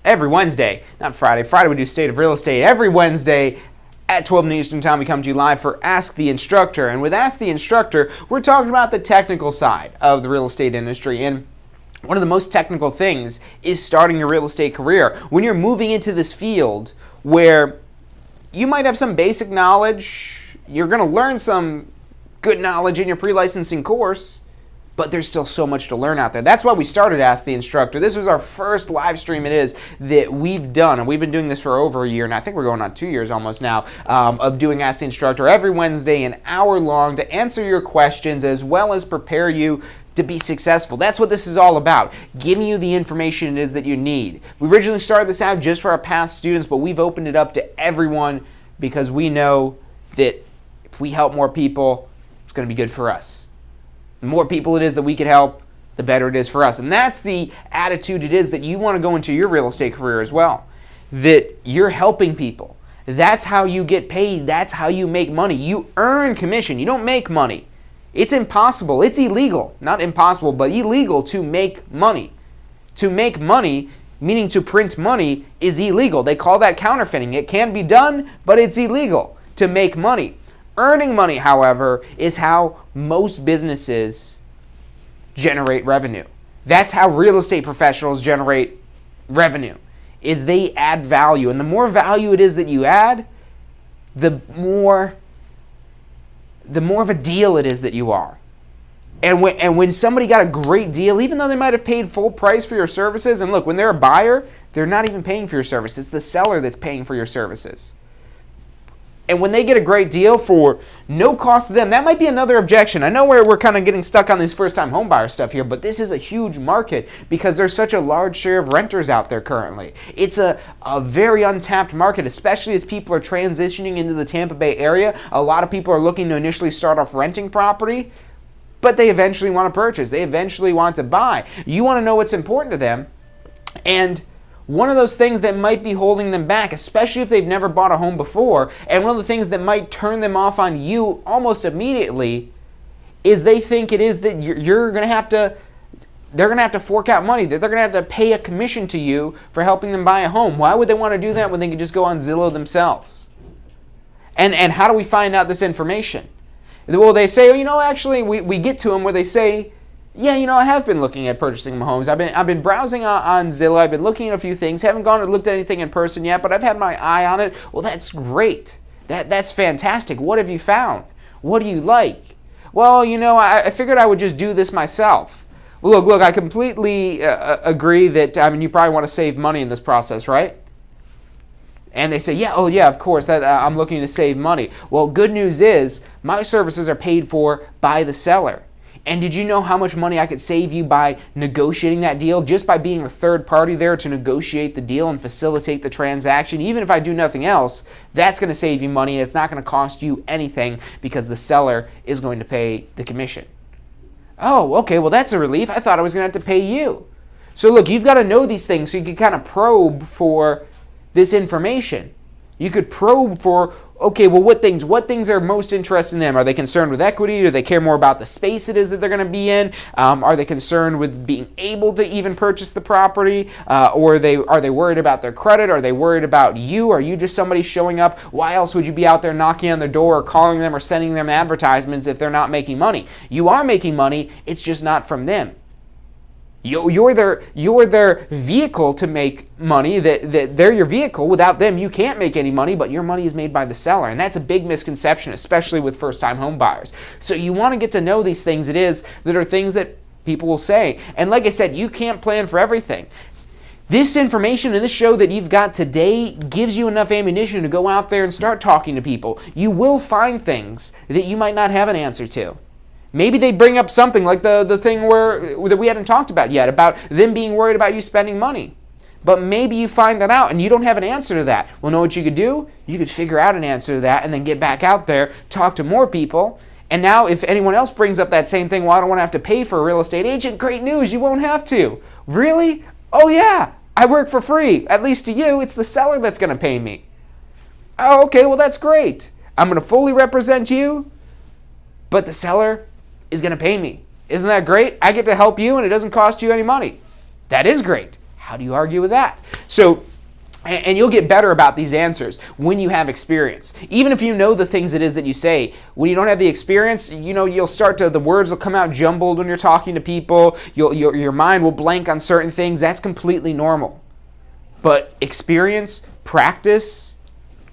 Speaker 1: Wednesday, not Friday. Friday we do State of Real Estate. Every Wednesday at 12 noon Eastern Time, we come to you live for Ask the Instructor. And with Ask the Instructor, we're talking about the technical side of the real estate industry. And one of the most technical things is starting your real estate career. When you're moving into this field where you might have some basic knowledge, you're going to learn some good knowledge in your pre-licensing course, but there's still so much to learn out there. That's why we started Ask the Instructor. This was our first live stream that we've done, and we've been doing this for over a year, and I think we're going on 2 years almost now, of doing Ask the Instructor every Wednesday, an hour long, to answer your questions as well as prepare you to be successful. That's what this is all about, giving you the information it is that you need. We originally started this out just for our past students, but we've opened it up to everyone because we know that if we help more people, it's going to be good for us. The more people it is that we can help, the better it is for us. And that's the attitude it is that you want to go into your real estate career as well. That you're helping people. That's how you get paid. That's how you make money. You earn commission. You don't make money. It's impossible. It's illegal. Not impossible, but illegal to make money. To make money, meaning to print money, is illegal. They call that counterfeiting. It can be done, but it's illegal to make money. Earning money, however, is how most businesses generate revenue. That's how real estate professionals generate revenue, is they add value. And the more value it is that you add, the more of a deal it is that you are. And when somebody got a great deal, even though they might have paid full price for your services, and look, when they're a buyer, they're not even paying for your services. It's the seller that's paying for your services. And when they get a great deal for no cost to them, that might be another objection. I know we're kind of getting stuck on this first-time home buyer stuff here, but this is a huge market because there's such a large share of renters out there currently. It's a very untapped market, especially as people are transitioning into the Tampa Bay area. A lot of people are looking to initially start off renting property, but they eventually want to purchase. They eventually want to buy. You want to know what's important to them, and one of those things that might be holding them back, especially if they've never bought a home before, and one of the things that might turn them off on you almost immediately, is they think it is that you're going to have to, they're going to have to fork out money, that they're going to have to pay a commission to you for helping them buy a home. Why would they want to do that when they can just go on Zillow themselves? And how do we find out this information? Well, they say, actually, we get to them where they say, yeah, I have been looking at purchasing homes. I've been browsing on Zillow. I've been looking at a few things. Haven't gone and looked at anything in person yet, but I've had my eye on it. Well, that's great. That's fantastic. What have you found? What do you like? Well, I figured I would just do this myself. Well, look, I completely agree that, you probably want to save money in this process, right? And they say, yeah, of course, that I'm looking to save money. Well, good news is my services are paid for by the seller. And did you know how much money I could save you by negotiating that deal, just by being a third party there to negotiate the deal and facilitate the transaction? Even if I do nothing else, that's going to save you money, and it's not going to cost you anything because the seller is going to pay the commission. Oh, okay, well, that's a relief. I thought I was going to have to pay you. So look, you've got to know these things so you can kind of probe for this information. You could probe for, okay, well, what things are most interesting in them? Are they concerned with equity? Do they care more about the space it is that they're going to be in? Are they concerned with being able to even purchase the property? Or are they worried about their credit? Are they worried about you? Are you just somebody showing up? Why else would you be out there knocking on their door or calling them or sending them advertisements if they're not making money? You are making money, it's just not from them. You're their vehicle to make money, that they're your vehicle. Without them, you can't make any money, but your money is made by the seller. And that's a big misconception, especially with first-time home buyers. So you want to get to know these things that are things that people will say. And like I said, you can't plan for everything. This information in this show that you've got today gives you enough ammunition to go out there and start talking to people. You will find things that you might not have an answer to. Maybe they bring up something like the thing that we hadn't talked about yet, about them being worried about you spending money. But maybe you find that out and you don't have an answer to that. Well, know what you could do? You could figure out an answer to that and then get back out there, talk to more people. And now if anyone else brings up that same thing, well, I don't want to have to pay for a real estate agent, great news, you won't have to. Really? Oh yeah, I work for free. At least to you, it's the seller that's going to pay me. Oh, okay, well, that's great. I'm going to fully represent you, but the seller is going to pay me. Isn't that great? I get to help you and it doesn't cost you any money. That is great. How do you argue with that? So, and you'll get better about these answers when you have experience. Even if you know the things it is that you say, when you don't have the experience, you'll start to, the words will come out jumbled when you're talking to people. Your mind will blank on certain things. That's completely normal. But experience, practice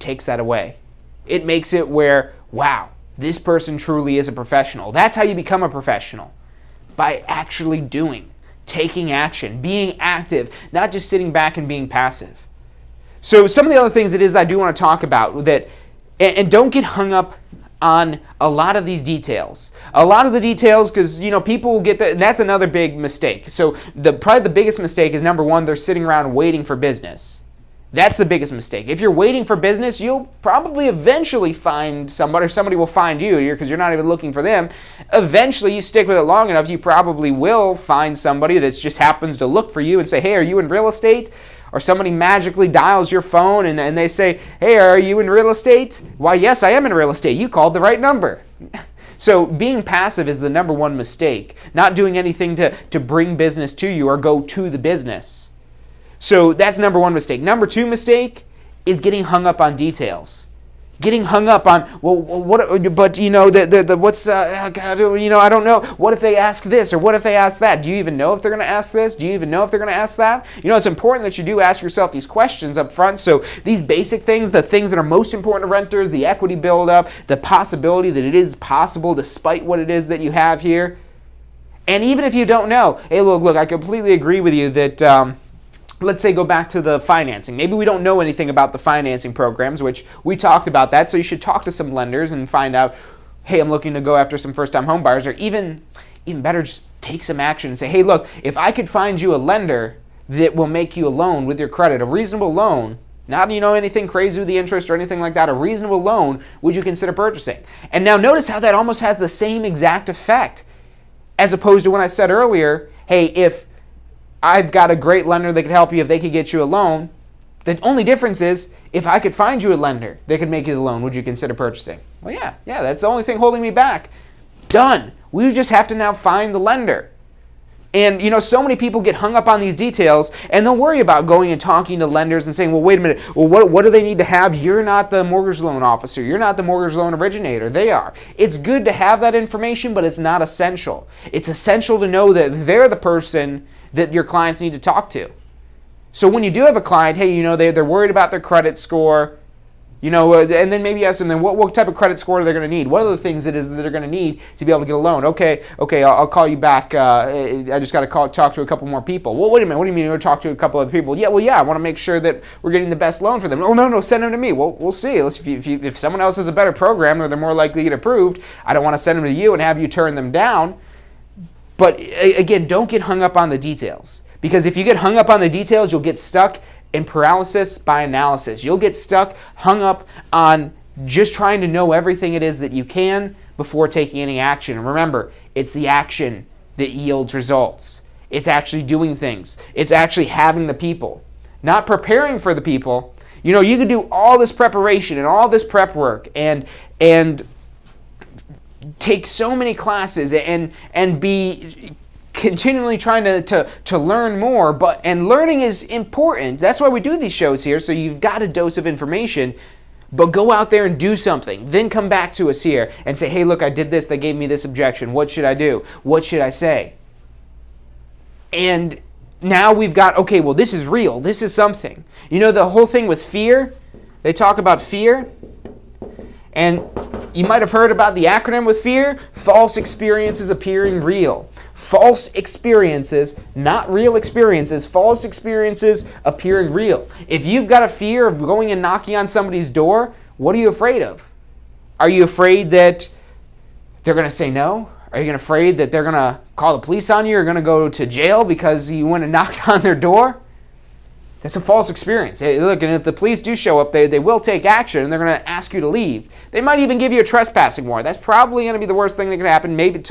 Speaker 1: takes that away. It makes it where, wow, this person truly is a professional. That's how you become a professional. By actually doing, taking action, being active, not just sitting back and being passive. So some of the other things it is I do want to talk about that, and don't get hung up on a lot of these details. A lot of the details, because people will get that, and that's another big mistake. So probably the biggest mistake is, number one, they're sitting around waiting for business. That's the biggest mistake. If you're waiting for business, you'll probably eventually find somebody, or somebody will find you because you're not even looking for them. Eventually, you stick with it long enough, you probably will find somebody that just happens to look for you and say, hey, are you in real estate? Or somebody magically dials your phone and they say, hey, are you in real estate? Why, yes, I am in real estate. You called the right number. So being passive is the number one mistake. Not doing anything to bring business to you or go to the business. So that's number one mistake. Number two mistake is getting hung up on details. Getting hung up on, well, what? But what's? I don't know. What if they ask this or what if they ask that? Do you even know if they're going to ask this? Do you even know if they're going to ask that? It's important that you do ask yourself these questions up front. So these basic things, the things that are most important to renters, the equity buildup, the possibility that it is possible despite what it is that you have here, and even if you don't know, hey, look, I completely agree with you that. Let's say go back to the financing. Maybe we don't know anything about the financing programs, which we talked about that. So you should talk to some lenders and find out, hey, I'm looking to go after some first-time home buyers. Or even better, just take some action and say, hey, look, if I could find you a lender that will make you a loan with your credit, a reasonable loan, not anything crazy with the interest or anything like that, a reasonable loan, would you consider purchasing? And now notice how that almost has the same exact effect as opposed to when I said earlier, hey, if I've got a great lender that could help you if they could get you a loan. The only difference is, if I could find you a lender that could make you the loan, would you consider purchasing? Well, yeah, that's the only thing holding me back. Done. We just have to now find the lender. And, so many people get hung up on these details, and they'll worry about going and talking to lenders and saying, well, wait a minute, well, what do they need to have? You're not the mortgage loan officer. You're not the mortgage loan originator. They are. It's good to have that information, but it's not essential. It's essential to know that they're the person that your clients need to talk to. So when you do have a client, hey, they're worried about their credit score, and then maybe ask them, what type of credit score are they going to need? What are the things it is that they're going to need to be able to get a loan? Okay, I'll call you back. I just got to talk to a couple more people. Well, wait a minute. What do you mean you're going to talk to a couple other people? Yeah, I want to make sure that we're getting the best loan for them. Oh, no, send them to me. Well, we'll see. If someone else has a better program or they're more likely to get approved, I don't want to send them to you and have you turn them down. But again, don't get hung up on the details. Because if you get hung up on the details, you'll get stuck in paralysis by analysis. You'll get stuck, hung up on just trying to know everything it is that you can before taking any action. And remember, it's the action that yields results. It's actually doing things. It's actually having the people, not preparing for the people. You can do all this preparation and all this prep work and take so many classes and be continually trying to learn more, and learning is important. That's why we do these shows here, so you've got a dose of information, but go out there and do something. Then come back to us here and say, hey, look, I did this, they gave me this objection. What should I do? What should I say? And now we've got, okay, well, this is real. This is something. The whole thing with fear, they talk about fear, and you might have heard about the acronym with fear, false experiences appearing real. False experiences, not real experiences, false experiences appearing real. If you've got a fear of going and knocking on somebody's door, what are you afraid of? Are you afraid that they're going to say no? Are you afraid that they're going to call the police on you or going to go to jail because you went and knocked on their door? That's a false experience. Hey, look, and if the police do show up, they will take action, and they're going to ask you to leave. They might even give you a trespassing warrant. That's probably going to be the worst thing that can happen. Maybe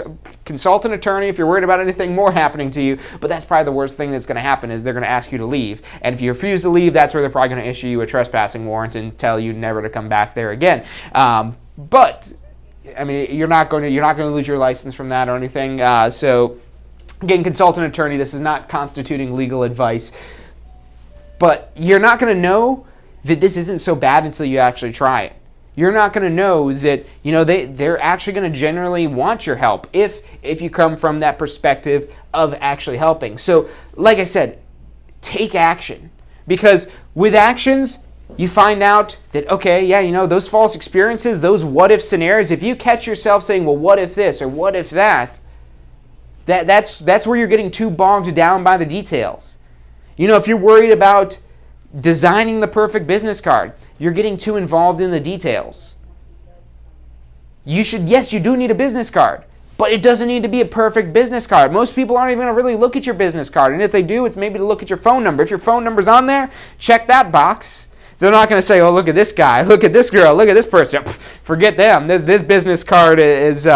Speaker 1: consult an attorney if you're worried about anything more happening to you, but that's probably the worst thing that's going to happen is they're going to ask you to leave. And if you refuse to leave, that's where they're probably going to issue you a trespassing warrant and tell you never to come back there again. But I mean, you're not going to lose your license from that or anything. So again, consult an attorney. This is not constituting legal advice. But you're not going to know that this isn't so bad until you actually try it. You're not going to know that, they're actually going to generally want your help if you come from that perspective of actually helping. So, like I said, take action. Because with actions, you find out that, okay, yeah, those false experiences, those what-if scenarios, if you catch yourself saying, well, what if this or what if that, that's where you're getting too bogged down by the details. If you're worried about designing the perfect business card, you're getting too involved in the details. Yes, you do need a business card, but it doesn't need to be a perfect business card. Most people aren't even going to really look at your business card, and if they do, it's maybe to look at your phone number. If your phone number's on there, check that box. They're not going to say, oh, look at this guy, look at this girl, look at this person. Forget them. This business card is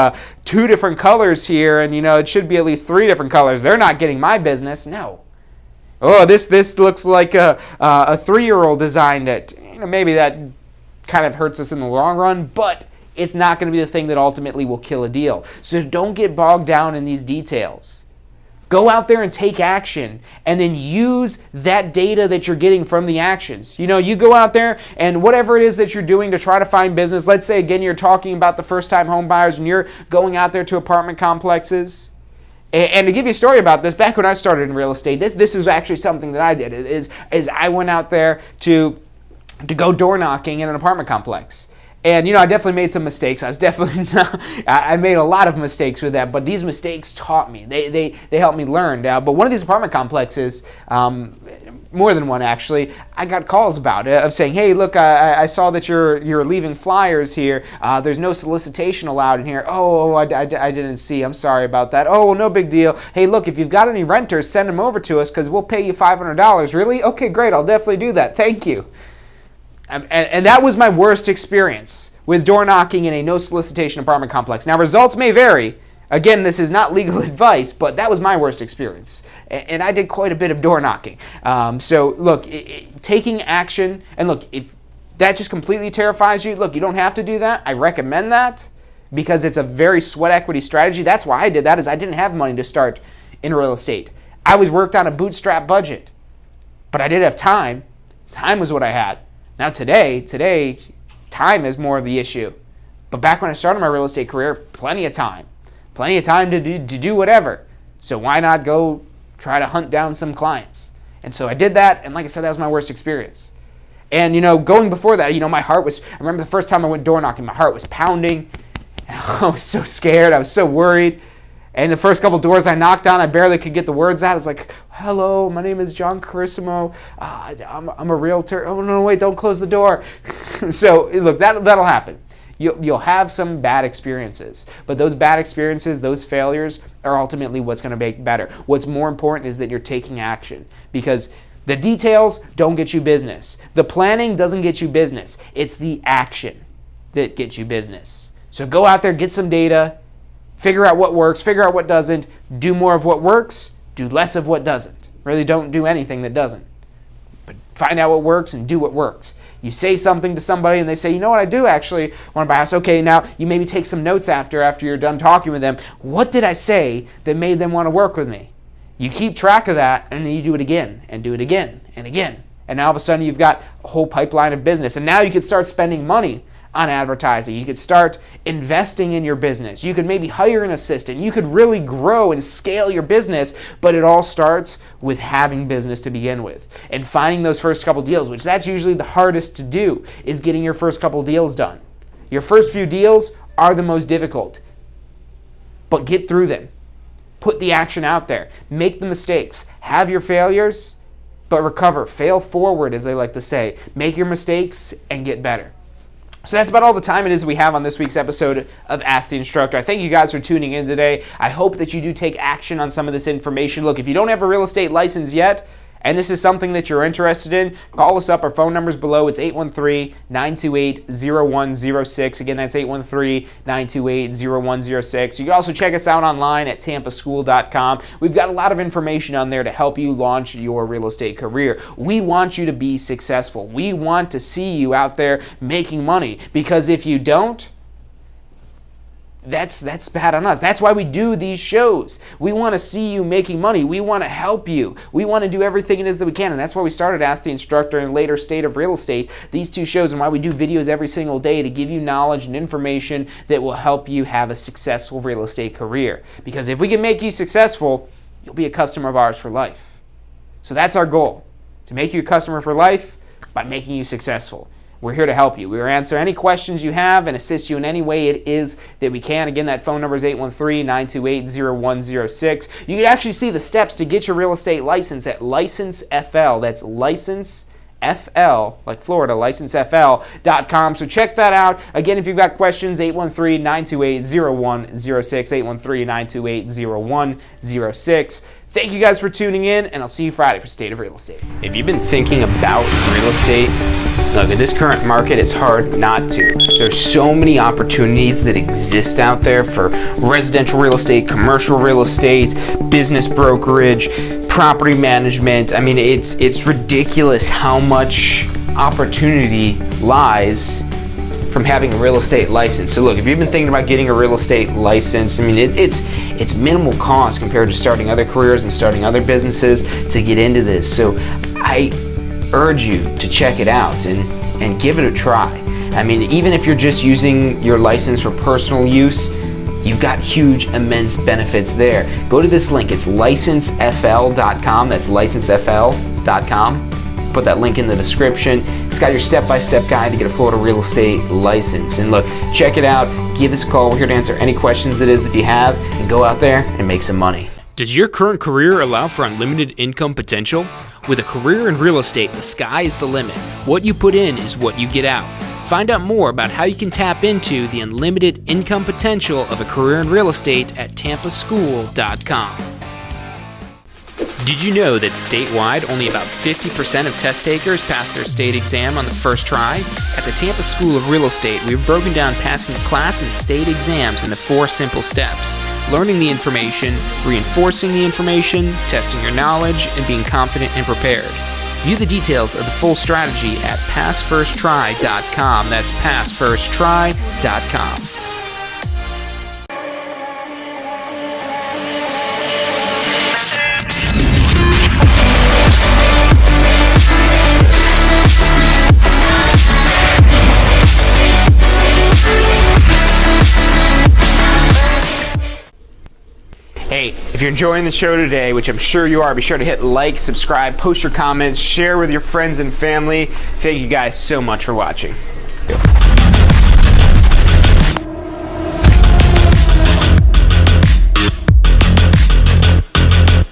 Speaker 1: 2 different colors here, and it should be at least 3 different colors. They're not getting my business. No. Oh, this looks like a 3-year-old designed it. Maybe that kind of hurts us in the long run, but it's not going to be the thing that ultimately will kill a deal. So don't get bogged down in these details. Go out there and take action, and then use that data that you're getting from the actions. You go out there, and whatever it is that you're doing to try to find business, let's say, again, you're talking about the first-time home buyers, and you're going out there to apartment complexes. And to give you a story about this, back when I started in real estate, this is actually something that I did. Is I went out there to go door knocking in an apartment complex. And, I definitely made some mistakes. I made a lot of mistakes with that, but these mistakes taught me. They helped me learn. But one of these apartment complexes, more than one actually, I got calls about it of saying, hey, look, I saw that you're leaving flyers here. There's no solicitation allowed in here. Oh, I didn't see. I'm sorry about that. Oh, well, no big deal. Hey, look, if you've got any renters, send them over to us because we'll pay you $500. Really? Okay, great. I'll definitely do that. Thank you. And that was my worst experience with door knocking in a no solicitation apartment complex. Now, results may vary. Again, this is not legal advice, but that was my worst experience. And I did quite a bit of door knocking. So look, taking action, and look, if that just completely terrifies you, look, you don't have to do that. I recommend that because it's a very sweat equity strategy. That's why I did that, is I didn't have money to start in real estate. I always worked on a bootstrap budget, but I did have time. Time was what I had. Now today, time is more of the issue. But back when I started my real estate career, plenty of time to do whatever. So why not go try to hunt down some clients? And so I did that, and like I said, that was my worst experience. And going before that, my heart was, I remember the first time I went door knocking, my heart was pounding. And I was so scared, I was so worried. And the first couple doors I knocked on, I barely could get the words out. I was like, hello, my name is John Carissimo. I'm a realtor. Oh, no, wait, don't close the door. So look, that'll happen. You'll have some bad experiences, but those bad experiences, those failures are ultimately what's going to make better. What's more important is that you're taking action, because the details don't get you business. The planning doesn't get you business. It's the action that gets you business. So go out there, get some data, figure out what works, figure out what doesn't, do more of what works, do less of what doesn't. Really don't do anything that doesn't. But find out what works and do what works. You say something to somebody and they say, you know what, I do actually want to buy a house. Okay, now you maybe take some notes after you're done talking with them. What did I say that made them want to work with me? You keep track of that, and then you do it again and do it again and again. And now all of a sudden you've got a whole pipeline of business. And now you can start spending money on advertising. You could start investing in your business. You could maybe hire an assistant. You could really grow and scale your business, but it all starts with having business to begin with and finding those first couple deals, which that's usually the hardest to do, is getting your first couple deals done. Your first few deals are the most difficult, but get through them. Put the action out there. Make the mistakes. Have your failures, but recover. Fail forward, as they like to say. Make your mistakes and get better. So that's about all the time it is we have on this week's episode of Ask the Instructor. I thank you guys for tuning in today. I hope that you do take action on some of this information. Look, if you don't have a real estate license yet, and this is something that you're interested in, call us up. Our phone number's below. It's 813-928-0106. Again, that's 813-928-0106. You can also check us out online at tampaschool.com. We've got a lot of information on there to help you launch your real estate career. We want you to be successful. We want to see you out there making money, because if you don't, that's bad on us. That's why we do these shows. We want to see you making money. We want to help you. We want to do everything it is that we can, and that's why we started Ask the Instructor and later State of Real Estate, these two shows, and why we do videos every single day to give you knowledge and information that will help you have a successful real estate career. Because if we can make you successful, you'll be a customer of ours for life. So that's our goal, to make you a customer for life by making you successful. We're here to help you. We'll answer any questions you have and assist you in any way it is that we can. Again, that phone number is 813-928-0106. You can actually see the steps to get your real estate license at License FL. That's License FL, like Florida, licensefl.com. So check that out. Again, if you've got questions, 813-928-0106, 813-928-0106. Thank you guys for tuning in, and I'll see you Friday for State of Real Estate.
Speaker 3: If you've been thinking about real estate, look, in this current market, it's hard not to. There's so many opportunities that exist out there for residential real estate, commercial real estate, business brokerage, property management. I mean, it's ridiculous how much opportunity lies from having a real estate license. So look, if you've been thinking about getting a real estate license, I mean, it's minimal cost compared to starting other careers and starting other businesses to get into this. So I urge you to check it out and give it a try. I mean, even if you're just using your license for personal use, you've got huge, immense benefits there. Go to this link. It's licensefl.com. That's licensefl.com. Put that link in the description. It's got your step-by-step guide to get a Florida real estate license. And look, check it out. Give us a call. We're here to answer any questions it is that you have, and go out there and make some money.
Speaker 4: Does your current career allow for unlimited income potential? With a career in real estate, the sky is the limit. What you put in is what you get out. Find out more about how you can tap into the unlimited income potential of a career in real estate at tampaschool.com.
Speaker 3: Did you know that statewide only about 50% of test takers pass their state exam on the first try? At the Tampa School of Real Estate, we've broken down passing class and state exams into 4 simple steps: learning the information, reinforcing the information, testing your knowledge, and being confident and prepared. View the details of the full strategy at passfirsttry.com. That's passfirsttry.com.
Speaker 1: Hey, if you're enjoying the show today, which I'm sure you are, be sure to hit like, subscribe, post your comments, share with your friends and family. Thank you guys so much for watching.